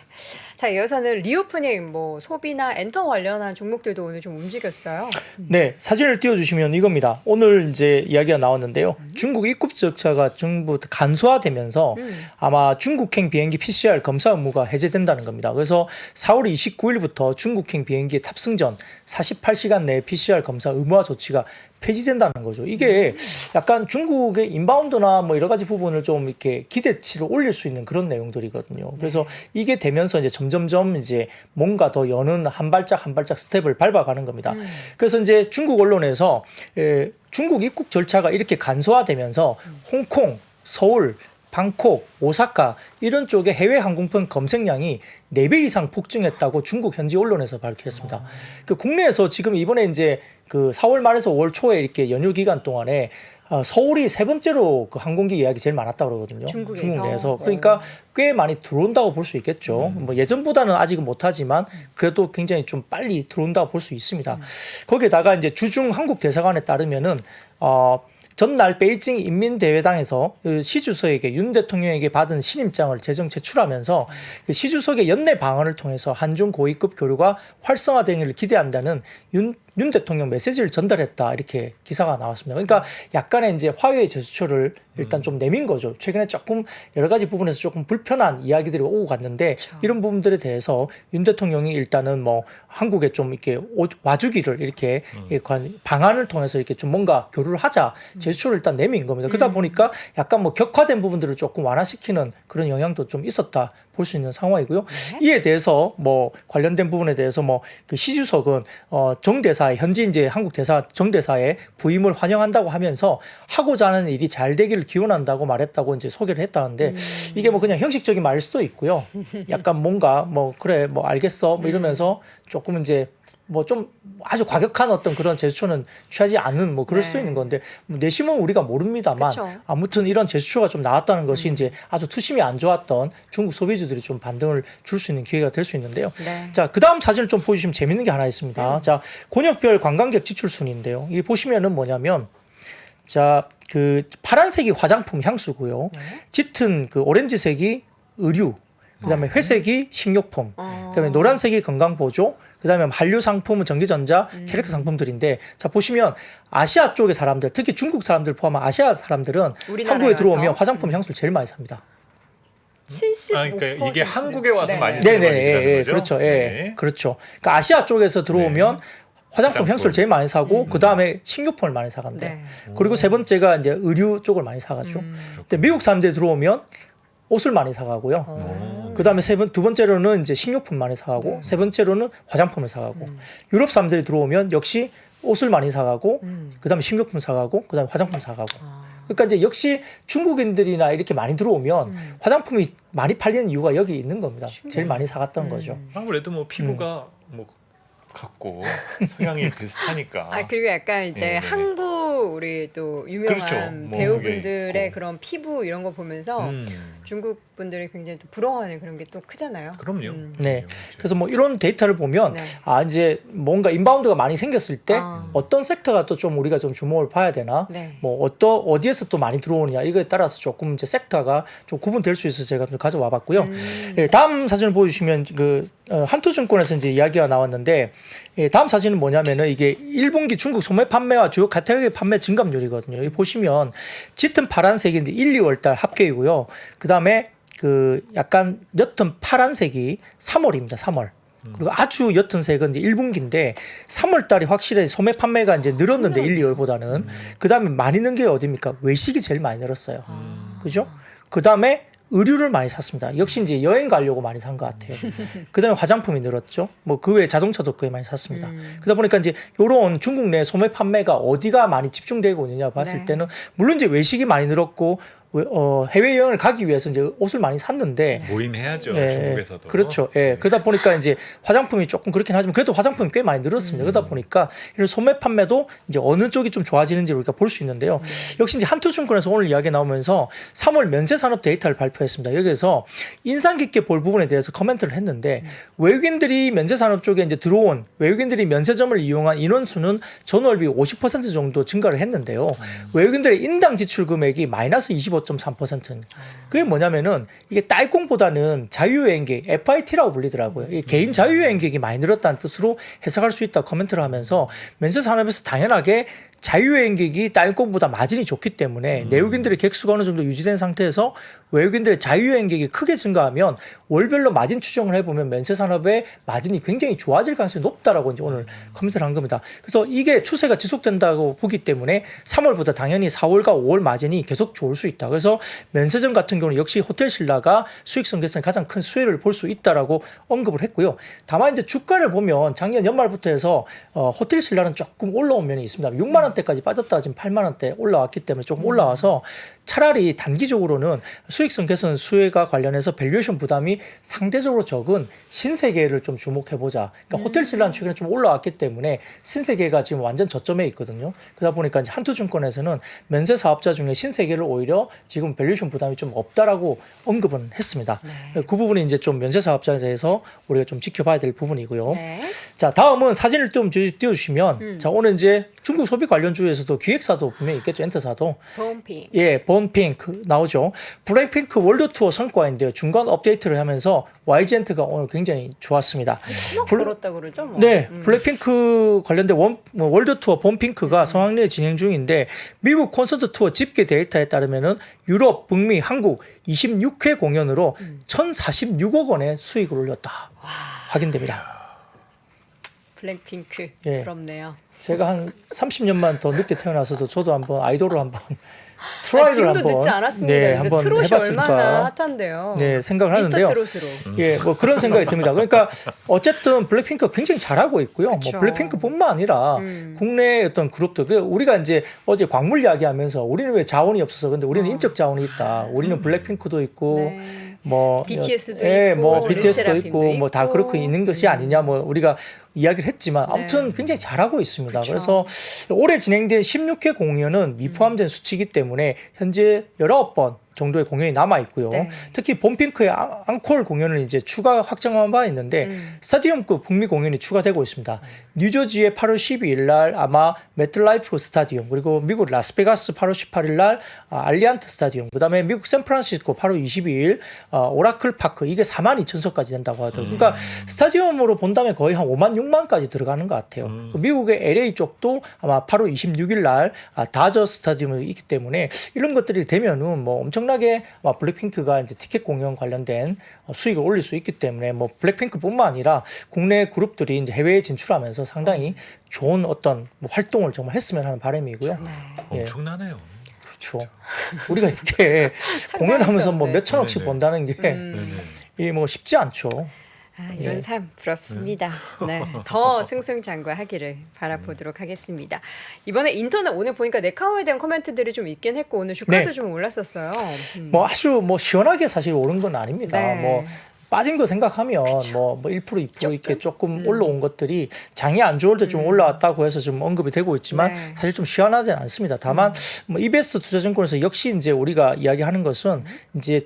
자, 이어서는 리오프닝 뭐 소비나 엔터 관련한 종목들도 오늘 좀 움직였어요. 네, 사진을 띄워주시면 이겁니다. 오늘 이제 이야기가 나왔는데요. 중국 입국 절차가 전부 간소화되면서 아마 중국행 비행기 PCR 검사 의무가 해제된다는 겁니다. 그래서 4월 29일부터 중국행 비행기 탑승 전 48시간 내에 PCR 검사 의무화 조치가 폐지된다는 거죠. 이게 약간 중국의 인바운드나 뭐 여러 가지 부분을 좀 이렇게 기대치를 올릴 수 있는 그런 내용들이거든요. 그래서 이게 되면서 이제 점점점 이제 뭔가 더 여는 한 발짝 한 발짝 스텝을 밟아가는 겁니다. 그래서 이제 중국 언론에서 중국 입국 절차가 이렇게 간소화되면서 홍콩, 서울, 방콕, 오사카 이런 쪽에 해외 항공편 검색량이 4배 이상 폭증했다고 중국 현지 언론에서 밝혔습니다. 그 국내에서 지금 이번에 이제 그 4월 말에서 5월 초에 이렇게 연휴 기간 동안에 서울이 세 번째로 그 항공기 예약이 제일 많았다고 그러거든요. 중국에서? 중국 내에서. 그러니까 꽤 많이 들어온다고 볼 수 있겠죠. 뭐 예전보다는 아직은 못하지만 그래도 굉장히 좀 빨리 들어온다고 볼 수 있습니다. 거기에다가 이제 주중 한국 대사관에 따르면은 전날 베이징 인민대회당에서 그 시 주석에게 윤 대통령에게 받은 신임장을 재정 제출하면서 그 시 주석의 연내 방안을 통해서 한중 고위급 교류가 활성화되기를 기대한다는 윤 대통령 메시지를 전달했다 이렇게 기사가 나왔습니다. 그러니까 약간의 이제 화해의 제스처를 일단 좀 내민 거죠. 최근에 조금 여러 가지 부분에서 조금 불편한 이야기들이 오고 갔는데 이런 부분들에 대해서 윤 대통령이 일단은 뭐 한국에 좀 이렇게 와주기를 이렇게 방안을 통해서 이렇게 좀 뭔가 교류를 하자 제스처를 일단 내민 겁니다. 그러다 보니까 약간 뭐 격화된 부분들을 조금 완화시키는 그런 영향도 좀 있었다 볼 수 있는 상황이고요. 이에 대해서 뭐 관련된 부분에 대해서 뭐 그 시 주석은 정 대사 현지 이제 한국 대사 정 대사의 부임을 환영한다고 하면서 하고자 하는 일이 잘 되기를 기원한다고 말했다고 이제 소개를 했다는데 이게 뭐 그냥 형식적인 말일 수도 있고요. 약간 뭔가 뭐 그래 뭐 알겠어 뭐 이러면서 조금 이제 뭐 좀 아주 과격한 어떤 그런 제스처는 취하지 않은 뭐 그럴 수도 있는 건데 내심은 우리가 모릅니다만 그쵸. 아무튼 이런 제스처가 좀 나왔다는 것이 이제 아주 투심이 안 좋았던 중국 소비주들이 좀 반등을 줄 수 있는 기회가 될 수 있는데요. 네. 자, 그 다음 사진을 좀 보여주시면 재밌는 게 하나 있습니다. 자, 권역별 관광객 지출 순인데요. 이 보시면은 뭐냐면 자, 그 파란색이 화장품 향수고요. 짙은 그 오렌지색이 의류, 그다음에 회색이 식료품, 그다음에 노란색이 건강보조, 그다음에 한류 상품은 전기전자, 캐릭터 상품들인데 자 보시면 아시아 쪽의 사람들, 특히 중국 사람들 포함한 아시아 사람들은 우리나라에 한국에 들어오면 와서? 화장품 향수를 제일 많이 삽니다. 75%. 그러니까 이게 한국에 와서 네. 많이 쓰는 네네, 얘기라는 예, 거죠? 그렇죠, 예, 네. 그렇죠. 그러니까 아시아 쪽에서 들어오면 화장품 화장품. 향수를 제일 많이 사고 그 다음에 식료품을 많이 사간대. 네. 그리고 세 번째가 이제 의류 쪽을 많이 사가죠. 근데 미국 사람들이 들어오면 옷을 많이 사가고요. 그 다음에 두 번째로는 이제 식료품 많이 사가고 세 번째로는 화장품을 사가고 유럽 사람들이 들어오면 역시 옷을 많이 사가고 그 다음에 식료품 사가고 그 다음에 화장품 사가고. 그러니까 이제 역시 중국인들이나 이렇게 많이 들어오면 화장품이 많이 팔리는 이유가 여기 있는 겁니다. 제일 많이 사갔던 거죠. 아무래도 뭐 피부가 뭐 같고 성향이 비슷하니까. 아 그리고 약간 이제 네네네. 한국 우리 또 유명한 그렇죠. 뭐 배우분들의 그게 있고. 그런 피부 이런 거 보면서 중국 분들이 굉장히 또 부러워하는 그런 게 또 크잖아요. 그럼요. 네. 그래서 뭐 이런 데이터를 보면 네. 아 이제 뭔가 인바운드가 많이 생겼을 때 아. 어떤 섹터가 또 좀 우리가 좀 주목을 봐야 되나 네. 뭐 어디에서 또 많이 들어오느냐 이거에 따라서 조금 이제 섹터가 좀 구분될 수 있어서 제가 좀 가져와 봤고요. 예, 다음 사진을 보여주시면 그 한토증권에서 이제 이야기가 나왔는데 예, 다음 사진은 뭐냐면은 이게 1분기 중국 소매 판매와 주요 카테고리 판매 증감률이거든요. 여기 보시면 짙은 파란색인데 1, 2월 달 합계이고요. 그 다음에 그 약간 옅은 파란색이 3월입니다. 3월. 그리고 아주 옅은 색은 이제 1분기인데 3월 달이 확실히 소매 판매가 이제 늘었는데 1, 2월보다는 그다음에 많이 는 게 어디입니까? 외식이 제일 많이 늘었어요. 그죠? 그다음에 의류를 많이 샀습니다. 역시 이제 여행 가려고 많이 산 것 같아요. 그다음에 화장품이 늘었죠. 뭐 그 외에 자동차도 꽤 많이 샀습니다. 그러다 보니까 이제 요런 중국 내 소매 판매가 어디가 많이 집중되고 있느냐 봤을 네. 때는 물론 이제 외식이 많이 늘었고 해외 여행을 가기 위해서 이제 옷을 많이 샀는데 모임해야죠. 예, 중국에서도. 그렇죠. 예. 그러다 보니까 이제 화장품이 조금 그렇긴 하지만 그래도 화장품이 꽤 많이 늘었습니다. 그러다 보니까 이런 소매 판매도 이제 어느 쪽이 좀 좋아지는지 우리가 볼 수 있는데요. 역시 이제 한투증권에서 오늘 이야기 나오면서 3월 면세 산업 데이터를 발표했습니다. 여기에서 인상 깊게 볼 부분에 대해서 코멘트를 했는데 외국인들이 면세 산업 쪽에 이제 들어온 외국인들이 면세점을 이용한 인원수는 전월비 50% 정도 증가를 했는데요. 외국인들의 인당 지출 금액이 마이너스 25.3%. 그게 뭐냐면은 이게 딸콩보다는 자유여행객 FIT라고 불리더라고요. 이게 개인 자유여행객이 많이 늘었다는 뜻으로 해석할 수 있다 코멘트를 하면서 면세 산업에서 당연하게 자유여행객이 딸콩보다 마진이 좋기 때문에 내국인들의 객수가 어느 정도 유지된 상태에서 외국인들의 자유여행객이 크게 증가하면 월별로 마진 추정을 해보면 면세 산업의 마진이 굉장히 좋아질 가능성이 높다라고 이제 오늘 코멘트를 한 겁니다. 그래서 이게 추세가 지속된다고 보기 때문에 3월보다 당연히 4월과 5월 마진이 계속 좋을 수 있다. 그래서 면세점 같은 경우는 역시 호텔 신라가 수익성 개선에 가장 큰 수혜를 볼 수 있다라고 언급을 했고요. 다만 이제 주가를 보면 작년 연말부터 해서 호텔 신라는 조금 올라온 면이 있습니다. 6만 원대까지 빠졌다가 지금 8만 원대 올라왔기 때문에 조금 올라와서 차라리 단기적으로는 수익성 개선 수혜가 관련해서 밸류에이션 부담이 상대적으로 적은 신세계를 좀 주목해보자. 그러니까 호텔 신라는 최근에 좀 올라왔기 때문에 신세계가 지금 완전 저점에 있거든요. 그러다 보니까 이제 한투증권에서는 면세 사업자 중에 신세계를 오히려 지금 밸류에이션 부담이 좀 없다라고 언급은 했습니다. 그 부분이 이제 좀 면세 사업자에 대해서 우리가 좀 지켜봐야 될 부분이고요. 네. 자, 다음은 사진을 좀 띄워주시면 자, 오늘 이제 중국 소비 관련주에서도 기획사도 분명히 있겠죠. 엔터사도. 봄핑. 예, 본핑크 나오죠. 블랙핑크 월드 투어 성과인데요. 중간 업데이트를 하면서 YG엔트가 오늘 굉장히 좋았습니다. 막 걸었다 그러죠. 뭐. 네, 블랙핑크 관련된 월드 투어 본핑크가 성황리에 진행 중인데 미국 콘서트 투어 집계 데이터에 따르면은 유럽, 북미, 한국 26회 공연으로 1,046억 원의 수익을 올렸다. 확인됩니다. 블랙핑크. 예. 부럽네요. 제가 한 30년만 더 늦게 태어나서도 저도 한번 아이돌을 한번 트라이를 지금도 한번 늦지 않았습니다. 네, 요새 한번 트롯이 해봤으니까 얼마나 핫한데요. 네, 생각을 미스터 하는데요. 트롯으로. 예, 뭐 그런 생각이 듭니다. 그러니까 어쨌든 블랙핑크가 굉장히 잘하고 있고요. 그쵸. 뭐 블랙핑크뿐만 아니라 국내 어떤 그룹들, 우리가 이제 어제 광물 이야기하면서 우리는 왜 자원이 없어서 근데 우리는 인적 자원이 있다. 우리는 블랙핑크도 있고 네. 뭐 BTS도 예, 있고, 뭐 BTS도 르세라핌도 있고 뭐 다 있고. 그렇게 있는 것이 아니냐 뭐 우리가 이야기를 했지만 아무튼 네. 굉장히 잘하고 있습니다. 그쵸. 그래서 올해 진행된 16회 공연은 미포함된 수치이기 때문에 현재 19번 정도의 공연이 남아 있고요. 네. 특히 봄핑크의 앙콜 공연을 이제 추가 확정한 바 있는데 스타디움급 북미 공연이 추가되고 있습니다. 뉴저지의 8월 12일 날 아마 매트라이프 스타디움, 그리고 미국 라스베가스 8월 18일 날 알리안트 스타디움, 그다음에 미국 샌프란시스코 8월 22일 오라클 파크, 이게 42,000석까지 된다고 하더라고요. 그러니까 스타디움으로 본다면 거의 한 5만 6만까지 들어가는 것 같아요. 미국의 LA 쪽도 아마 8월 26일 날 다저 스타디움이 있기 때문에 이런 것들이 되면은 뭐 엄청나게 블랙핑크가 이제 티켓 공연 관련된 수익을 올릴 수 있기 때문에 뭐 블랙핑크뿐만 아니라 국내 그룹들이 이제 해외에 진출하면서 상당히 좋은 어떤 뭐 활동을 정말 했으면 하는 바람이고요. 예. 엄청나네요. 그렇죠. 우리가 이렇게 공연하면서 뭐 몇 천억씩 네네. 본다는 게 이 뭐 쉽지 않죠. 아, 이런 예. 삶 부럽습니다. 네, 더 승승장구하기를 바라보도록 하겠습니다. 이번에 인터넷 오늘 보니까 네카오에 대한 코멘트들이 좀 있긴 했고 오늘 주가도 네. 좀 올랐었어요. 뭐 아주 뭐 시원하게 사실 오른 건 아닙니다. 네. 뭐 빠진 거 생각하면 뭐 1% 2% 이렇게 조금 올라온 것들이 장이 안 좋을 때 좀 올라왔다고 해서 좀 언급이 되고 있지만 네. 사실 좀 시원하지는 않습니다. 다만 뭐 이베스트 투자증권에서 역시 이제 우리가 이야기하는 것은 이제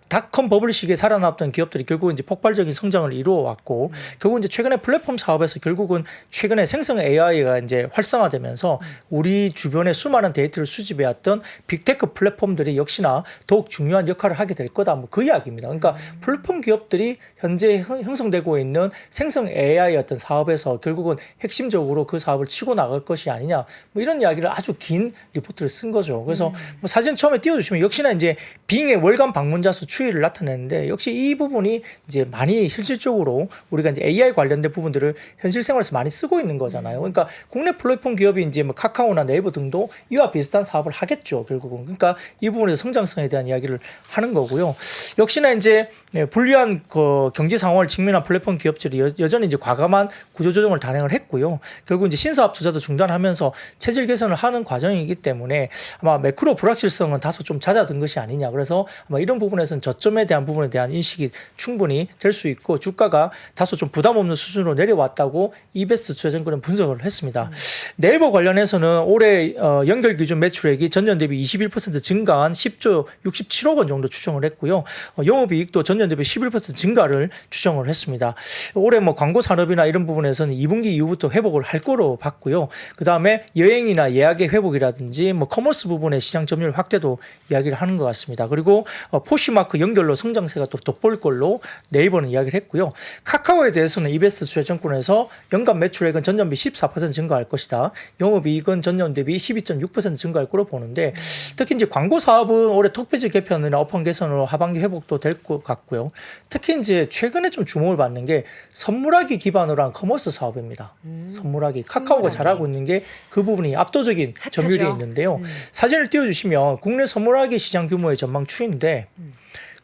닷컴 버블 시기에 살아남았던 기업들이 결국 이제 폭발적인 성장을 이루어 왔고 결국 이제 최근에 플랫폼 사업에서 결국은 최근에 생성 AI가 이제 활성화되면서 우리 주변에 수많은 데이터를 수집해 왔던 빅테크 플랫폼들이 역시나 더욱 중요한 역할을 하게 될 거다. 뭐 그 이야기입니다. 그러니까 플랫폼 기업들이 현재 형성되고 있는 생성 AI 어떤 사업에서 결국은 핵심적으로 그 사업을 치고 나갈 것이 아니냐. 뭐 이런 이야기를 아주 긴 리포트를 쓴 거죠. 그래서 뭐 사진 처음에 띄워주시면 역시나 이제 빙의 월간 방문자 수 추이를 나타내는데 역시 이 부분이 이제 많이 실질적으로 우리가 이제 AI 관련된 부분들을 현실 생활에서 많이 쓰고 있는 거잖아요. 그러니까 국내 플랫폼 기업이 이제 뭐 카카오나 네이버 등도 이와 비슷한 사업을 하겠죠, 결국은. 그러니까 이 부분에서 성장성에 대한 이야기를 하는 거고요. 역시나 이제 불리한 그 경제 상황을 직면한 플랫폼 기업들이 여전히 이제 과감한 구조조정을 단행을 했고요. 결국 이제 신사업 투자도 중단하면서 체질 개선을 하는 과정이기 때문에 아마 매크로 불확실성은 다소 좀 잦아든 것이 아니냐. 그래서 아마 이런 부분에서는 저점에 대한 부분에 대한 인식이 충분히 될 수 있고 주가가 다소 좀 부담 없는 수준으로 내려왔다고 이베스트 투자증권은 분석을 했습니다. 네이버 관련해서는 올해 연결 기준 매출액이 전년 대비 21% 증가한 10조 67억 원 정도 추정을 했고요. 영업이익도 전년 대비 11% 증가를 추정을 했습니다. 올해 뭐 광고 산업이나 이런 부분에서는 2분기 이후부터 회복을 할 거로 봤고요. 그 다음에 여행이나 예약의 회복이라든지 뭐 커머스 부분의 시장 점유율 확대도 이야기를 하는 것 같습니다. 그리고 포시마크 연결로 성장세가 또 돋보일 걸로 네이버는 이야기를 했고요. 카카오에 대해서는 이베스트 투자증권에서 연간 매출액은 전년 대비 14% 증가할 것이다. 영업이익은 전년 대비 12.6% 증가할 거로 보는데 특히 이제 광고 사업은 올해 톡비즈 개편이나 어펀 개선으로 하반기 회복도 될 것 같고요. 특히 이제 최근에 좀 주목을 받는 게 선물하기 기반으로 한 커머스 사업입니다. 선물하기. 카카오가 잘하고 있는 게 그 부분이 압도적인 점유율이 있는데요. 사진을 띄워주시면 국내 선물하기 시장 규모의 전망 추인데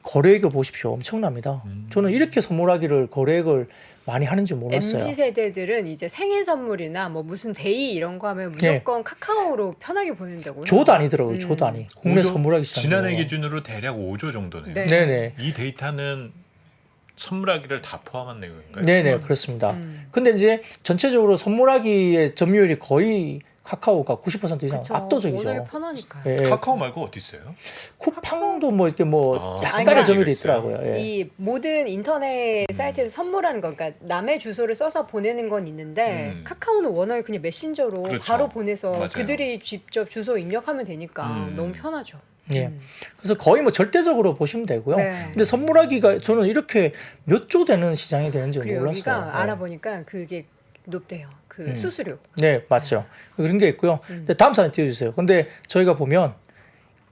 거래액을 보십시오. 엄청납니다. 저는 이렇게 선물하기를 거래액을 많이 하는 줄 몰랐어요. MZ 세대들은 이제 생일 선물이나 뭐 무슨 데이 이런 거 하면 무조건 카카오로 편하게 보낸다고요. 조 단위더라고요. 조 단위. 국내 5조, 선물하기 시장 지난해 규모. 기준으로 대략 5조 정도네요. 네. 네네. 이 데이터는 선물하기를 다 포함한 내용인가요? 네네, 그렇습니다. 근데 이제 전체적으로 선물하기의 점유율이 거의 카카오가 90% 이상 그쵸. 압도적이죠. 워낙에 편하니까요. 예, 예. 카카오 말고 어디 있어요? 쿠팡도 뭐 이렇게 뭐 아, 약간의 그러니까 점유율이 있더라고요. 예. 이 모든 인터넷 사이트에서 선물하는 거, 그러니까 남의 주소를 써서 보내는 건 있는데 카카오는 워낙에 그냥 메신저로 그렇죠. 바로 보내서 맞아요. 그들이 직접 주소 입력하면 되니까 너무 편하죠. 예. 그래서 거의 뭐 절대적으로 보시면 되고요. 네. 근데 선물하기가 저는 이렇게 몇 조 되는 시장이 되는지 그리고 몰랐어요. 여기가 예. 알아보니까 그게 높대요. 그 수수료. 네, 맞죠. 그런 게 있고요. 근데 다음 사진 띄워주세요. 근데 저희가 보면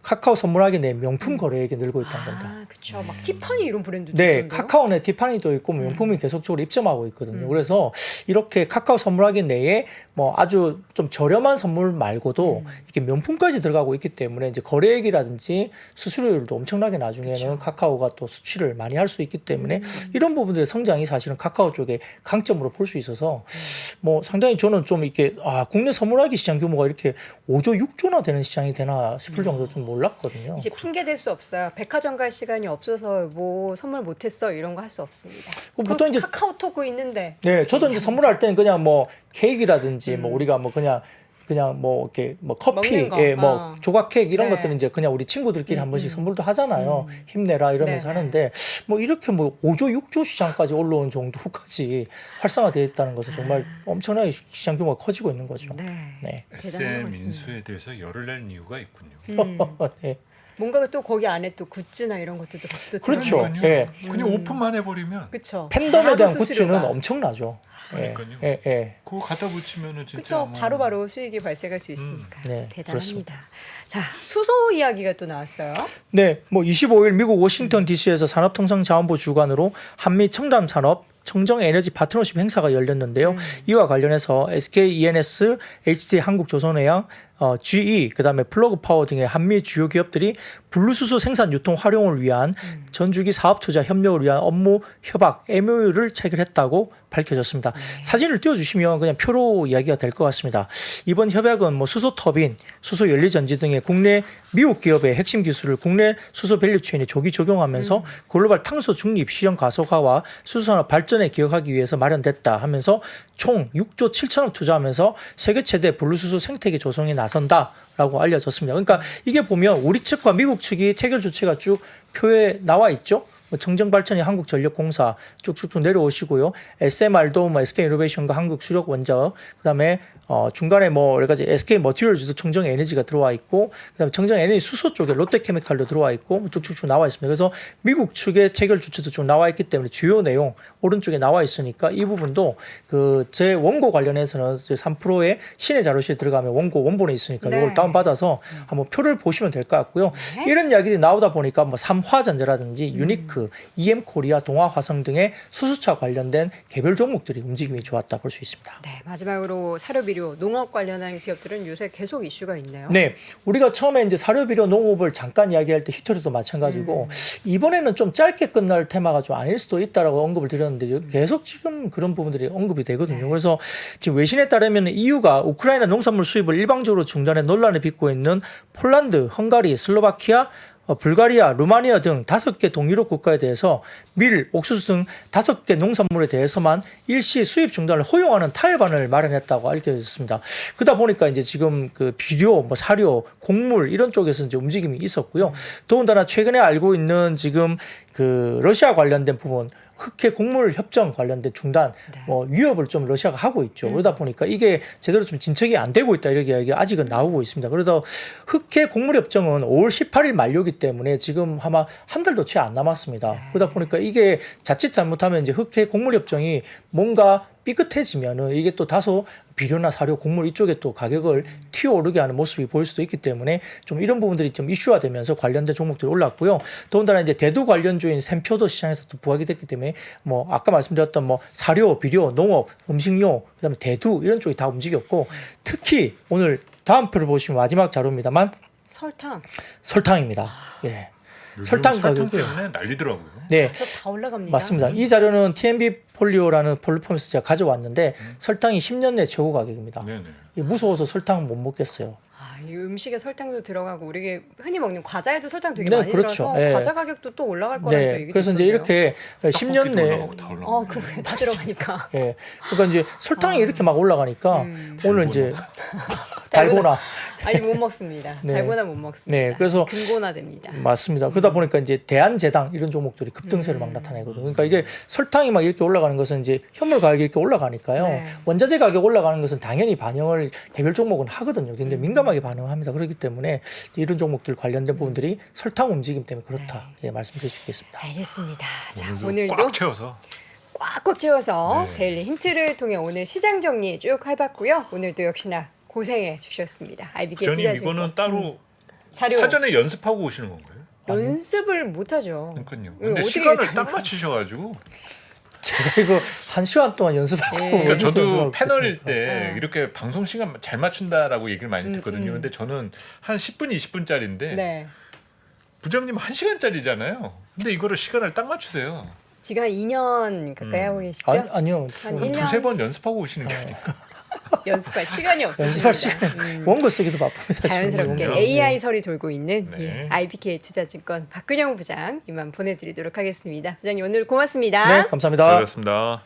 카카오 선물하기 내 명품 거래액이 늘고 있다는 겁니다. 아, 그쵸. 막 티파니 이런 브랜드도 네, 있던데요? 카카오 내 티파니도 있고 명품이 계속적으로 입점하고 있거든요. 그래서 이렇게 카카오 선물하기 내에 뭐 아주 좀 저렴한 선물 말고도 이렇게 명품까지 들어가고 있기 때문에 이제 거래액이라든지 수수료율도 엄청나게 나중에는 카카오가 또 수취를 많이 할 수 있기 때문에 이런 부분들의 성장이 사실은 카카오 쪽의 강점으로 볼 수 있어서 뭐 상당히 저는 좀 이렇게 국내 선물하기 시장 규모가 이렇게 5조 6조나 되는 시장이 되나 싶을 정도로 좀 몰랐거든요. 이제 핑계 댈 수 없어요. 백화점 갈 시간이 없어서 뭐 선물 못했어 이런 거 할 수 없습니다. 보통 이제 카카오톡고 있는데. 네, 저도 이제 선물할 때는 그냥 뭐 케이크라든지 뭐 우리가 뭐 그냥 뭐 이렇게 뭐 커피, 먹는 거. 예, 뭐 조각 케이크 이런 네. 것들은 이제 그냥 우리 친구들끼리 한 번씩 선물도 하잖아요. 힘내라 이러면서 네, 하는데 뭐 이렇게 뭐 5조 6조 시장까지 올라온 정도까지 활성화되어 있다는 것은 정말 엄청나게 시장 규모가 커지고 있는 거죠. 네. 네. 대단한 것 SM 같습니다. 인수에 대해서 열을 낼 이유가 있군요. 네. 뭔가 또 거기 안에 또 굿즈나 이런 것들도 같이 또 그렇죠. 들어가니까. 예. 그냥 오픈만 해버리면 그렇죠. 팬덤에 바로 대한 수수료가. 굿즈는 엄청나죠. 예. 그러니까요. 예, 예. 그거 갖다 붙이면은 진짜 그렇죠. 뭐 바로바로 수익이 발생할 수 있으니까 네, 대단합니다. 그렇습니다. 자, 수소 이야기가 또 나왔어요. 네, 뭐 25일 미국 워싱턴 DC에서 산업통상자원부 주관으로 한미 첨단 산업 청정 에너지 파트너십 행사가 열렸는데요. 이와 관련해서 SK E&S, HD 한국조선해양, GE, 그다음에 플러그 파워 등의 한미 주요 기업들이 분리수소 생산 유통 활용을 위한 전주기 사업 투자 협력을 위한 업무 협약 MOU를 체결했다고 밝혀졌습니다. 사진을 띄워주시면 그냥 표로 이야기가 될 것 같습니다. 이번 협약은 뭐 수소 터빈, 수소 연리 전지 등의 국내 미국 기업의 핵심 기술을 국내 수소 밸류 체인에 조기 적용하면서 글로벌 탄소 중립 실현 가속화와 수소산업 발전에 기여하기 위해서 마련됐다 하면서 총 6조 7천억 투자하면서 세계 최대 분리수소 생태계 조성에 나선다라고 알려졌습니다. 그러니까 이게 보면 우리 측과 미국 측이 체결 주체가 쭉 표에 나와 있죠. 뭐 청정발전이 한국전력공사 쭉쭉쭉 내려오시고요. SMR도 뭐 SK이노베이션과 한국수력원자, 그다음에 중간에 뭐 여러 가지 SK 머티리얼즈도 청정 에너지가 들어와 있고 그다음에 청정 에너지 수소 쪽에 롯데케미칼도 들어와 있고 쭉쭉쭉 나와 있습니다. 그래서 미국 측의 체결 주체도 쭉 나와 있기 때문에 주요 내용 오른쪽에 나와 있으니까 이 부분도 그 제 원고 관련해서는 3%의 신의 자료실에 들어가면 원고 원본에 있으니까 네. 이걸 다운 받아서 한번 표를 보시면 될 것 같고요. 네. 이런 이야기들이 나오다 보니까 뭐 삼화전자라든지 유니크, EM코리아, 동아화성 등의 수소차 관련된 개별 종목들이 움직임이 좋았다 볼 수 있습니다. 네, 마지막으로 사료비료, 농업 관련한 기업들은 요새 계속 이슈가 있네요. 네, 우리가 처음에 이제 사료비료 농업을 잠깐 이야기할 때 히토리도 마찬가지고 이번에는 좀 짧게 끝날 테마가 좀 아닐 수도 있다라고 언급을 드렸는데 계속 지금 그런 부분들이 언급이 되거든요. 네. 그래서 지금 외신에 따르면 EU가 우크라이나 농산물 수입을 일방적으로 중단해 논란을 빚고 있는 폴란드, 헝가리, 슬로바키아, 불가리아, 루마니아 등 5개 동유럽 국가에 대해서 밀, 옥수수 등 5개 농산물에 대해서만 일시 수입 중단을 허용하는 타협안을 마련했다고 알려졌습니다. 그러다 보니까 이제 지금 그 비료, 뭐 사료, 곡물 이런 쪽에서 이제 움직임이 있었고요. 더군다나 최근에 알고 있는 지금 그 러시아 관련된 부분 흑해 곡물 협정 관련된 중단, 네. 위협을 좀 러시아가 하고 있죠. 그러다 보니까 이게 제대로 좀 진척이 안 되고 있다 이렇게 이야기가 아직은 나오고 있습니다. 그래서 흑해 곡물 협정은 5월 18일 만료기 때문에 지금 아마 한 달도 채 안 남았습니다. 네. 그러다 보니까 이게 자칫 잘못하면 이제 흑해 곡물 협정이 뭔가 삐끗해지면은 이게 또 다소 비료나 사료, 곡물 이쪽에 또 가격을 튀어오르게 하는 모습이 보일 수도 있기 때문에 좀 이런 부분들이 좀 이슈화되면서 관련된 종목들이 올랐고요. 더군다나 이제 대두 관련주인 샘표도 시장에서도 부각이 됐기 때문에 뭐 아까 말씀드렸던 뭐 사료, 비료, 농업, 음식료, 그다음에 대두 이런 쪽이 다 움직였고 특히 오늘 다음 표를 보시면 마지막 자료입니다만 설탕. 설탕입니다. 예. 요즘 설탕 설탕 가격이 때문에 난리더라고요. 네. 다 올라갑니다. 맞습니다. 이 자료는 TMB 폴리오라는 폴리폼에서 제가 가져왔는데 설탕이 10년 내 최고 가격입니다. 네네. 이게 무서워서 설탕 못 먹겠어요. 아, 이 음식에 설탕도 들어가고 우리 흔히 먹는 과자에도 설탕 되게 네, 많이 그렇죠. 들어서 네. 과자 가격도 또 올라갈 거라는 또 네. 얘기도 그래서 이제 있던데요. 이렇게 10년 떡볶이도 내 올라가고 다 올라가고. 그거 다 들어가니까. 예. 그러니까 이제 설탕이 이렇게 막 올라가니까 오늘 이제 달고나 아니 못 먹습니다. 네. 달고나 못 먹습니다. 네, 그래서 근고나 됩니다. 맞습니다. 그러다 보니까 이제 대한제당 이런 종목들이 급등세를 막 나타내거든요. 그러니까 이게 설탕이 막 이렇게 올라가는 것은 이제 현물 가격이 이렇게 올라가니까요. 네. 원자재 가격 올라가는 것은 당연히 반영을 개별 종목은 하거든요. 근데 민감하게 반응합니다. 그렇기 때문에 이런 종목들 관련된 부분들이 설탕 움직임 때문에 그렇다. 예, 말씀드릴 수 있겠습니다. 알겠습니다. 자, 오늘도 오늘도 꽉 채워서. 꽉꽉 채워서 네. 데일리 힌트를 통해 오늘 시장 정리 쭉 해봤고요. 오늘도 역시나 고생해 주셨습니다. IBK 부장님 투자증권 이거는 따로 자료 사전에 연습하고 오시는 건가요? 연습을 못 하죠. 그러니까요. 이거 근데 어떻게 시간을 다- 딱 맞추셔가지고. 제가 이거 1시간 동안 연습하고 예. 그러니까 어디서 저도 연습하고 패널일 있겠습니까? 때 이렇게 방송 시간 잘 맞춘다라고 얘기를 많이 듣거든요. 근데 저는 한 10분, 20분짜리인데 네. 부장님 1시간짜리잖아요. 근데 이거를 시간을 딱 맞추세요. 지금 한 2년 가까이 하고 계시죠? 아니요. 한 한 1년 두세 번 연습하고 오시는 게 아닌가. 연습할 시간이 연습할 없으십니다. 시간 원고 쓰기도 바쁩니다. 자연스럽게 지금. AI 설이 돌고 있는 네. 예, IBK 투자증권 박근영 부장 이만 보내드리도록 하겠습니다. 부장님 오늘 고맙습니다. 네, 감사합니다. 그렇습니다.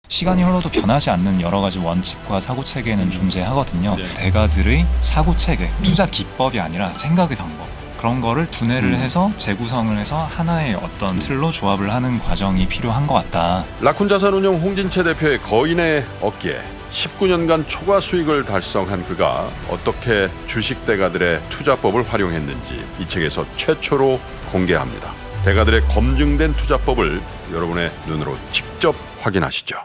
시간이 흘러도 변하지 않는 여러 가지 원칙과 사고 체계는 존재하거든요. 네. 대가들의 사고 체계, 투자 기법이 아니라 생각의 방법. 그런 거를 분해를 해서 재구성을 해서 하나의 어떤 틀로 조합을 하는 과정이 필요한 것 같다. 라쿤 자산운용 홍진채 대표의 거인의 어깨에 19년간 초과 수익을 달성한 그가 어떻게 주식 대가들의 투자법을 활용했는지 이 책에서 최초로 공개합니다. 대가들의 검증된 투자법을 여러분의 눈으로 직접 확인하시죠.